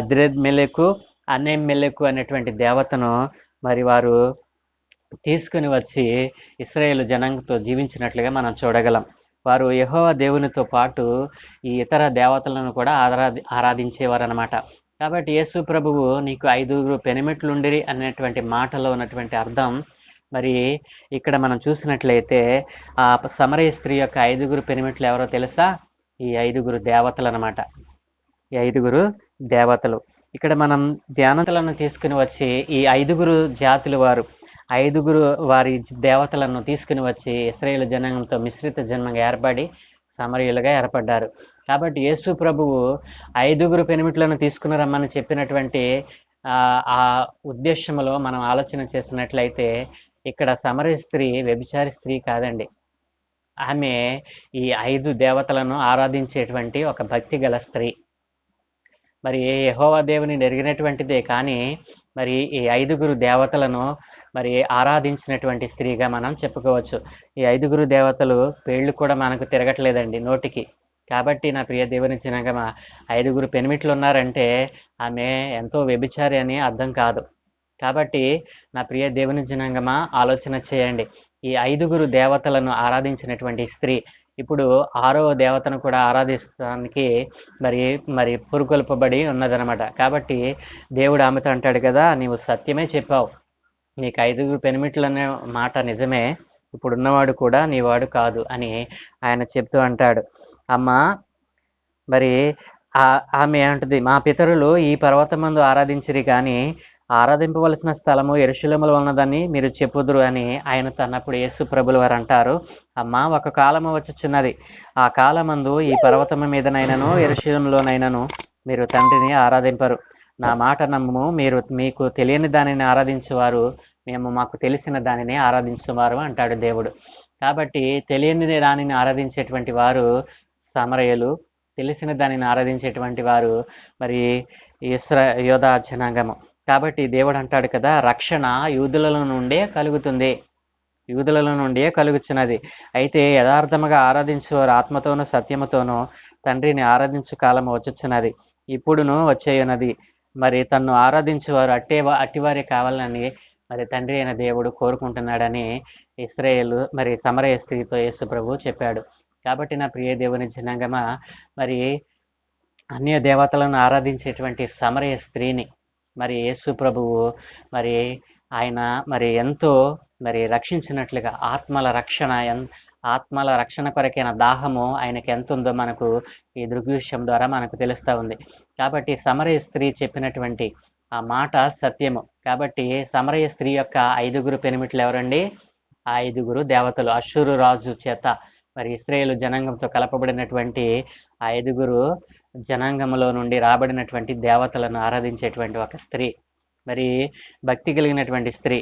అద్రెమెలెకు అనెమ్మెలెకు అనేటువంటి దేవతను మరి వారు తీసుకుని వచ్చి ఇశ్రాయేలు జనాంగంతో జీవించినట్లుగా మనం చూడగలం. వారు యెహోవా దేవునితో పాటు ఈ ఇతర దేవతలను కూడా ఆరాధించేవారు అనమాట. కాబట్టి యేసు ప్రభువు నీకు 5 పెనిమిట్లుండిరి అనేటువంటి మాటలో ఉన్నటువంటి అర్థం మరి ఇక్కడ మనం చూసినట్లయితే ఆ సమరయ స్త్రీ యొక్క 5 పెనిమిట్లు ఎవరో తెలుసా? ఈ 5 దేవతలు అనమాట. ఈ 5 దేవతలు ఇక్కడ మనం ధ్యానతలను తీసుకుని వచ్చి ఈ 5 జాతుల వారు, 5 వారి దేవతలను తీసుకుని వచ్చి ఇశ్రాయేలు జనాంగంతో మిశ్రిత జన్మగా ఏర్పడి సమరయులుగా ఏర్పడ్డారు. కాబట్టి యేసు ప్రభువు 5 పెనిమిట్లను తీసుకుని రమ్మని చెప్పినటువంటి ఆ ఉద్దేశంలో మనం ఆలోచన చేసినట్లయితే ఇక్కడ సమరయ స్త్రీ వ్యభిచారి స్త్రీ కాదండి. ఆమె ఈ 5 దేవతలను ఆరాధించేటువంటి ఒక భక్తి గల స్త్రీ. మరి యెహోవా దేవుని ఎరిగినటువంటిదే కానీ మరి ఈ 5 దేవతలను మరి ఆరాధించినటువంటి స్త్రీగా మనం చెప్పుకోవచ్చు. ఈ 5 దేవతలు పేర్లు కూడా మనకు తిరగట్లేదండి నోటికి. కాబట్టి నా ప్రియ దేవుని జనాంగమా, 5 పెనిమిట్లు ఉన్నారంటే ఆమె ఎంతో వ్యభిచారి అని అర్థం కాదు. కాబట్టి నా ప్రియ దేవుని జనాంగమా, ఆలోచన చేయండి. ఈ 5 దేవతలను ఆరాధించినటువంటి స్త్రీ ఇప్పుడు 6వ దేవతను కూడా ఆరాధిస్తానికి మరి పురుకొల్పబడి ఉన్నదనమాట. కాబట్టి దేవుడు ఆమెతో అంటాడు కదా, నీవు సత్యమే చెప్పావు, నీకు 5 పెనిమిట్లు అనే మాట నిజమే, ఇప్పుడున్నవాడు కూడా నీ వాడు కాదు అని ఆయన చెప్తూ అంటాడు. అమ్మా మరి ఆమె అంటుంది, మా పితరులు ఈ పర్వతమందు ఆరాధించిరి కానీ ఆరాధింపవలసిన స్థలము యెరూషలేములో ఉన్నదని మీరు చెప్పుదురు అని ఆయన తన్నప్పుడు యేసు ప్రభులు వారు అంటారు, అమ్మా ఒక కాలము వచ్చుచున్నది, ఆ కాలమందు ఈ పర్వతము మీదనైనను యెరూషలేములోనైనను మీరు తండ్రిని ఆరాధింపరు. నా మాట నమ్ము, మీకు తెలియని దానిని ఆరాధించేవారు మేము మాకు తెలిసిన దానిని ఆరాధించువారు అంటాడు దేవుడు. కాబట్టి తెలియని దానిని ఆరాధించేటువంటి వారు సమరయులు, తెలిసిన దానిని ఆరాధించేటువంటి వారు మరి యోధా జనాంగము. కాబట్టి దేవుడు అంటాడు కదా, రక్షణ యూదులలో నుండే కలుగుచున్నది. అయితే యథార్థముగా ఆరాధించేవారు ఆత్మతోనూ సత్యముతోనూ తండ్రిని ఆరాధించు కాలము వచ్చుచున్నది, ఇప్పుడును వచ్చేయున్నది. మరి తన్ను ఆరాధించేవారు అట్టివారే కావాలని మరి తండ్రి అయిన దేవుడు కోరుకుంటున్నాడని మరి సమరయ స్త్రీతో యేసు ప్రభు చెప్పాడు. కాబట్టి నా ప్రియ దేవుని జనాంగమా, మరి అన్య దేవతలను ఆరాధించేటువంటి సమరయ స్త్రీని మరి యేసు ప్రభువు మరి ఆయన మరి ఎంతో మరి రక్షించినట్లుగా, ఆత్మల రక్షణ ఆత్మల రక్షణ కొరకైన దాహము ఆయనకి ఎంత ఉందో మనకు ఈ దృగ్విషయం ద్వారా మనకు తెలుస్తూ ఉంది. కాబట్టి సమరయ స్త్రీ చెప్పినటువంటి ఆ మాట సత్యము. కాబట్టి సమరయ స్త్రీ యొక్క 5 పెనిమిట్లు ఎవరండి? ఆ 5 దేవతలు. అష్షూరు రాజు చేత మరి ఇశ్రాయేలు జనాంగంతో కలపబడినటువంటి ఆ 5 జనాంగంలో నుండి రాబడినటువంటి దేవతలను ఆరాధించేటువంటి ఒక స్త్రీ, మరి భక్తి కలిగినటువంటి స్త్రీ,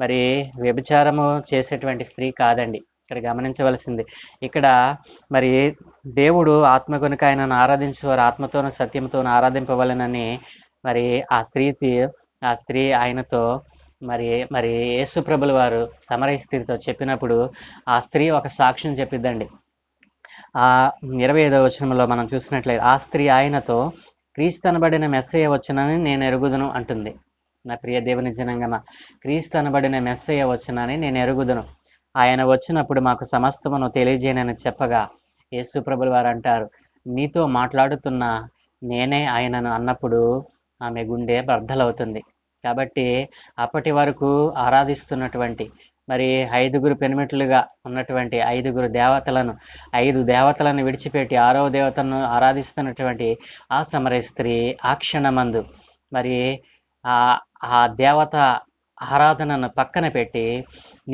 మరి వ్యభిచారము చేసేటువంటి స్త్రీ కాదండి. ఇక్కడ గమనించవలసింది, ఇక్కడ మరి దేవుడు ఆత్మ కనుక ఆయనను ఆరాధించేవారు ఆత్మతోనూ సత్యంతోనూ ఆరాధింపవలెనని మరి ఆ స్త్రీ ఆయనతో మరి మరి యేసు ప్రభుల వారు సమరయ స్త్రీతో చెప్పినప్పుడు ఆ స్త్రీ ఒక సాక్ష్యం చెప్పిద్దండి. ఆ 25వ వచనంలో మనం చూసినట్లయితే, ఆ స్త్రీ ఆయనతో, క్రీస్తు అనబడిన మెస్సయ్య వచ్చునని నేను ఎరుగుదును అంటుంది. నా ప్రియ దేవుని జనాంగమా, క్రీస్తు అనబడిన మెస్సయ్య వచ్చునని నేను ఎరుగుదును, ఆయన వచ్చినప్పుడు మాకు సమస్తమును తెలియజేయనని చెప్పగా యేసు ప్రభుల వారు అంటారు, నీతో మాట్లాడుతున్న నేనే ఆయనను అన్నప్పుడు ఆమె గుండె బద్దలవుతుంది. కాబట్టి అప్పటి వరకు ఆరాధిస్తున్నటువంటి మరి 5 పెనిమిట్లుగా ఉన్నటువంటి 5 దేవతలను విడిచిపెట్టి 6వ దేవతను ఆరాధిస్తున్నటువంటి ఆ సమరయ స్త్రీ ఆ క్షణమందు మరి ఆ ఆ దేవత ఆరాధనను పక్కన పెట్టి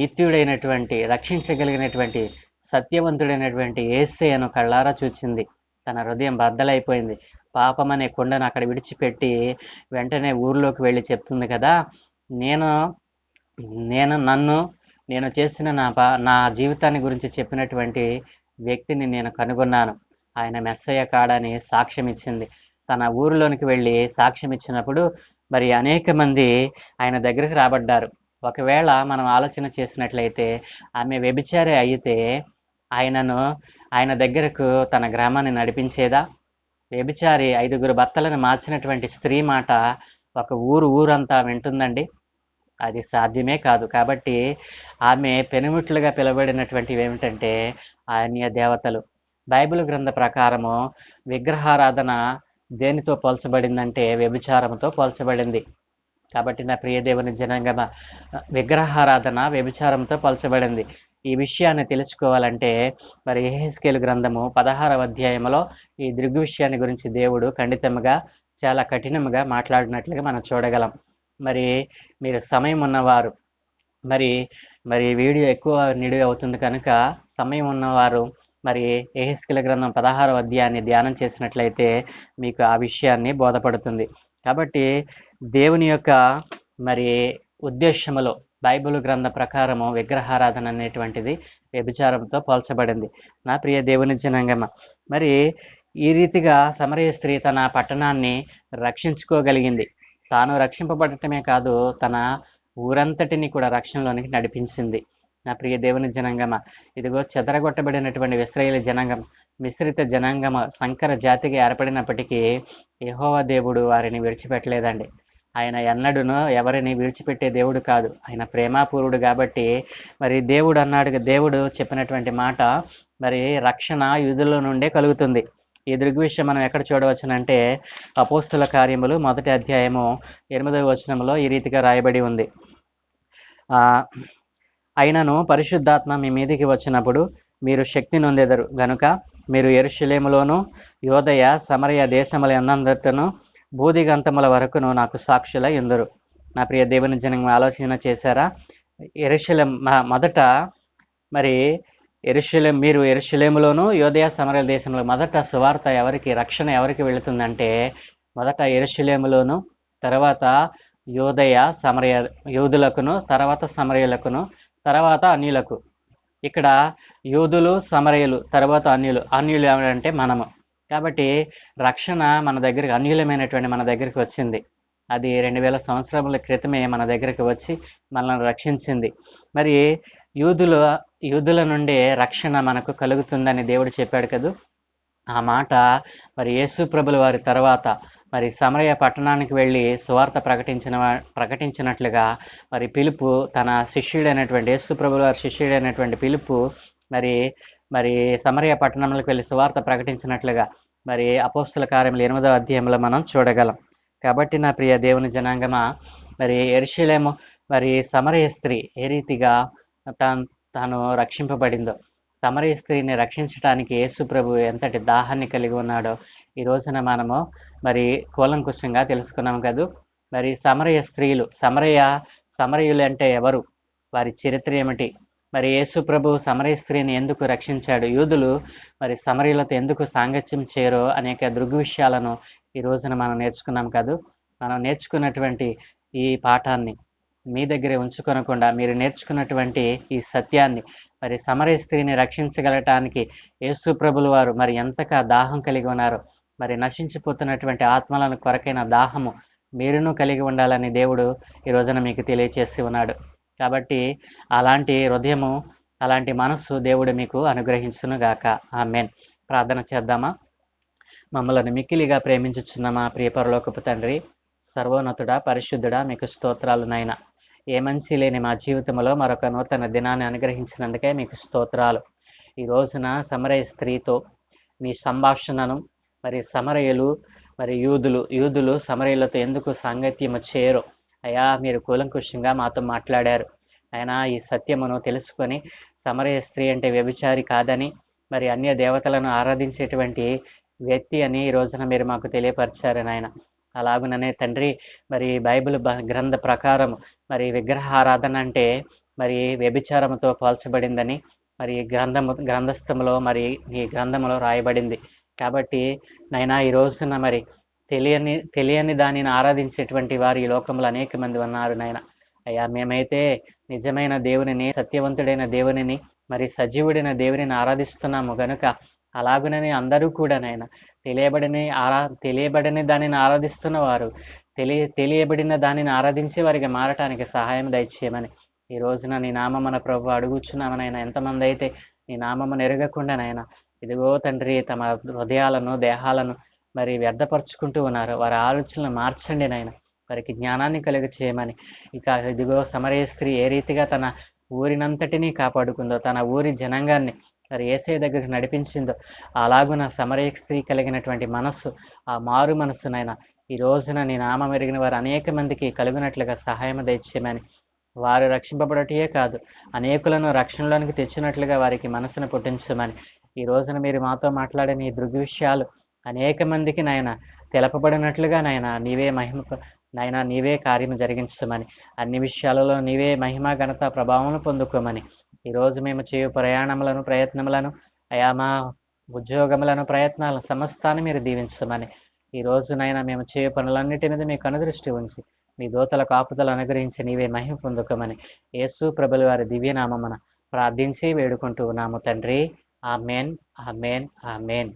నిత్యుడైనటువంటి రక్షించగలిగినటువంటి సత్యవంతుడైనటువంటి యేసయ్యను కళ్ళారా చూచింది. తన హృదయం బద్దలైపోయింది. పాపం అనే కొండను అక్కడ విడిచిపెట్టి వెంటనే ఊర్లోకి వెళ్ళి చెప్తుంది కదా, నేను నేను చేసిన నా జీవితాన్ని గురించి చెప్పినటువంటి వ్యక్తిని నేను కనుగొన్నాను, ఆయన మెస్సయ్య కాడని సాక్ష్యం ఇచ్చింది. తన ఊరిలోనికి వెళ్ళి సాక్ష్యం ఇచ్చినప్పుడు మరి అనేక మంది ఆయన దగ్గరికి రాబడ్డారు. ఒకవేళ మనం ఆలోచన చేసినట్లయితే ఆమె వ్యభిచారి అయితే ఆయన దగ్గరకు తన గ్రామాన్ని నడిపించేదా? వ్యభిచారి 5 భర్తలను మార్చినటువంటి స్త్రీ మాట ఒక ఊరంతా వింటుందండి? అది సాధ్యమే కాదు. కాబట్టి ఆమె పెనిమిట్లుగా పిలువబడినటువంటివి ఏమిటంటే అన్య దేవతలు. బైబిల్ గ్రంథ ప్రకారము విగ్రహారాధన దేనితో పోల్చబడిందంటే వ్యభిచారంతో పోల్చబడింది. కాబట్టి నా ప్రియ దేవుని జనాంగమా, విగ్రహారాధన వ్యభిచారంతో పోల్చబడింది. ఈ విషయాన్ని తెలుసుకోవాలంటే మరి యెహెజ్కేలు గ్రంథము 16వ అధ్యాయంలో ఈ దృగ్విషయాన్ని గురించి దేవుడు ఖండితంగా చాలా కఠినంగా మాట్లాడినట్లుగా మనం చూడగలం. మరి మీరు సమయం ఉన్నవారు మరి వీడియో ఎక్కువ నిడివి అవుతుంది కనుక సమయం ఉన్నవారు మరి యెహెజ్కేలు గ్రంథం 16వ అధ్యాయాన్ని ధ్యానం చేసినట్లయితే మీకు ఆ విషయాన్ని బోధపడుతుంది. కాబట్టి దేవుని యొక్క మరి ఉద్దేశములో బైబిల్ గ్రంథ ప్రకారము విగ్రహారాధన అనేటువంటిది వ్యభిచారంతో పోల్చబడింది. నా ప్రియ దేవుని జనాంగమ, మరి ఈ రీతిగా సమరయ స్త్రీ తన పట్టణాన్ని రక్షించుకోగలిగింది. తాను రక్షింపబడటమే కాదు, తన ఊరంతటిని కూడా రక్షణలోనికి నడిపించింది. నా ప్రియ దేవుని జనాంగమ, ఇదిగో చెదరగొట్టబడినటువంటి ఇశ్రాయేలు జనాంగం మిశ్రిత జనాంగమ సంకర జాతిగా ఏర్పడినప్పటికీ యెహోవా దేవుడు వారిని విడిచిపెట్టలేదండి. ఆయన ఎన్నడూను ఎవరిని విడిచిపెట్టే దేవుడు కాదు. ఆయన ప్రేమాపూరుడు. కాబట్టి మరి దేవుడు చెప్పినటువంటి మాట మరి రక్షణ యూదుల నుండే కలుగుతుంది. ఈ దృగ్విషయం మనం ఎక్కడ చూడవచ్చునంటే అపోస్తుల కార్యములు 1వ అధ్యాయము 8వ వచనంలో ఈ రీతిగా రాయబడి ఉంది. అయినను పరిశుద్ధాత్మ మీ మీదికి వచ్చినప్పుడు మీరు శక్తి నొందెదరు గనుక మీరు యెరూషలేములోను యోదయ సమరయ దేశముల యందంతటను బూదిగంతముల వరకును నాకు సాక్షుల యుందురు. నా ప్రియ దేవుని జనం ఆలోచన చేశారా? మొదట మరి మీరు యెరూషలేములోను యోదయ సమరయ దేశంలో మొదట సువార్త రక్షణ ఎవరికి వెళుతుందంటే మొదట యెరూషలేములోను, తర్వాత యోదయ సమరయ యూదులకును, తర్వాత సమరయులకును, తర్వాత అన్యులకు. ఇక్కడ యూదులు సమరయులు, తర్వాత అన్యులు ఏమంటే మనము. కాబట్టి రక్షణ మన దగ్గరికి అన్యులమైనటువంటి మన దగ్గరికి వచ్చింది. అది 2000 సంవత్సరముల క్రితమే మన దగ్గరికి వచ్చి మనల్ని రక్షించింది. మరి యూదుల నుండే రక్షణ మనకు కలుగుతుందని దేవుడు చెప్పాడు కదా. ఆ మాట మరి యేసు ప్రభుల వారి తర్వాత మరి సమరయ పట్టణానికి వెళ్ళి సువార్త ప్రకటించినట్లుగా మరి పిలుపు తన శిష్యుడైనటువంటి యేసు ప్రభుల వారి శిష్యుడైనటువంటి పిలుపు మరి సమరయ పట్టణంలోకి వెళ్ళి సువార్త ప్రకటించినట్లుగా మరి అపోస్తుల కార్యములు 8వ అధ్యాయంలో మనం చూడగలం. కాబట్టి నా ప్రియ దేవుని జనాంగమా, మరి యెరూషలేము మరి సమరయ స్త్రీ ఏ రీతిగా తాను రక్షింపబడిందో, సమరయ స్త్రీని రక్షించడానికి యేసు ప్రభు ఎంతటి దాహాన్ని కలిగి ఉన్నాడో ఈ రోజున మనము మరి కూలంకుషంగా తెలుసుకున్నాం కదూ. మరి సమరయులు అంటే ఎవరు, వారి చరిత్ర ఏమిటి, మరి యేసు ప్రభు సమరయ స్త్రీని ఎందుకు రక్షించాడు, యూదులు మరి సమరయులతో ఎందుకు సాంగత్యం చేయరో అనేక దృగ్ విషయాలను ఈ రోజున మనం నేర్చుకున్నాం కదూ. మనం నేర్చుకున్నటువంటి ఈ పాఠాన్ని మీ దగ్గరే ఉంచుకొనకుండా మీరు నేర్చుకున్నటువంటి ఈ సత్యాన్ని మరి సమరయ స్త్రీని రక్షించగలటానికి యేసు ప్రభులు వారు మరి ఎంతగా దాహం కలిగి ఉన్నారో, మరి నశించిపోతున్నటువంటి ఆత్మలను కొరకైన దాహము మీరును కలిగి ఉండాలని దేవుడు ఈ రోజున మీకు తెలియచేసి ఉన్నాడు. కాబట్టి అలాంటి హృదయము, అలాంటి మనస్సు దేవుడు మీకు అనుగ్రహించునుగాక. ఆమేన్. ప్రార్థన చేద్దామా. మమ్మల్ని మిక్కిలిగా ప్రేమించుచున్న మా ప్రియ పరలోకపు తండ్రి, సర్వోన్నతుడా, పరిశుద్ధుడా, మీకు స్తోత్రాలు నాయన. ఏ మంచి లేని మా జీవితంలో మరొక నూతన దినాన్ని అనుగ్రహించినందుకే మీకు స్తోత్రాలు. ఈ రోజున సమరయ స్త్రీతో మీ సంభాషణను మరి సమరయులు మరి యూదులు సమరయులతో ఎందుకు సాంగత్యము చేయరు అయ్యా, మీరు కూలంకుషంగా మాతో మాట్లాడారు. అయినా ఈ సత్యమును తెలుసుకొని సమరయ స్త్రీ అంటే వ్యభిచారి కాదని, మరి అన్య దేవతలను ఆరాధించేటువంటి వ్యక్తి అని ఈ రోజున మీరు మాకు తెలియపరిచారు నాయన. అలాగుననే తండ్రి, మరి బైబిల్ గ్రంథ ప్రకారం మరి విగ్రహారాధన అంటే మరి వ్యభిచారంతో పోల్చబడిందని మరి గ్రంథస్థములో మరి ఈ గ్రంథములో రాయబడింది. కాబట్టి నైనా ఈ రోజున మరి తెలియని దానిని ఆరాధించేటువంటి వారు ఈ లోకంలో అనేక మంది ఉన్నారు నాయన. అయ్యా, మేమైతే నిజమైన దేవునిని, సత్యవంతుడైన దేవునిని, మరి సజీవుడైన దేవునిని ఆరాధిస్తున్నాము గనుక అలాగునని అందరూ కూడా నాయన తెలియబడని దానిని ఆరాధిస్తున్న వారు తెలియబడిన దానిని ఆరాధించే వారికి మారటానికి సహాయం దయచేయమని ఈ రోజున నీ నామమున ప్రభు అడుగుచున్నామనైనా. ఎంతమంది అయితే నీ నామమును ఎరగకుండా నాయన ఇదిగో తండ్రి తమ హృదయాలను, దేహాలను మరి వ్యర్థపరుచుకుంటూ ఉన్నారు. వారి ఆలోచనలు మార్చండి నాయన, వారికి జ్ఞానాన్ని కలుగ చేయమని. ఇక ఇదిగో సమరయ స్త్రీ ఏ రీతిగా తన ఊరినంతటినీ కాపాడుకుందో, తన ఊరి జనాంగాన్ని మరి యేసయ్య దగ్గరికి నడిపించిందో, అలాగున సమరయ స్త్రీ కలిగినటువంటి మనస్సు, ఆ మారు మనస్సునైనా ఈ రోజున నీ నామం ఎరిగిన వారు అనేక మందికి కలుగునట్లుగా సహాయం దయచేయమని, వారు రక్షింపబడటయే కాదు అనేకులను రక్షణలోనికి తెచ్చినట్లుగా వారికి మనసును పుట్టించమని ఈ రోజున మీరు మాతో మాట్లాడే మీ దృగ్విషయాలు అనేక మందికి నాయన తెలపబడినట్లుగా నాయన నీవే కార్యము జరిగించమని, అన్ని విషయాలలో నీవే మహిమ, ఘనత, ప్రభావం పొందుకోమని ఈరోజు మేము చేయు ప్రయత్నములను అయా మా ఉద్యోగములను, ప్రయత్నాలను సమస్తాన్ని మీరు దీవించమని ఈ రోజునైనా మేము చేయు పనులన్నిటి మీద మీకు అనుదృష్టి ఉంచి మీ దూతల కాపుదలు అనుగ్రహించి నీవే మహిమ పొందుకోమని యేసు ప్రభుల వారి దివ్యనామమున ప్రార్థించి వేడుకుంటూ ఉన్నాము తండ్రి. Amen, amen, amen.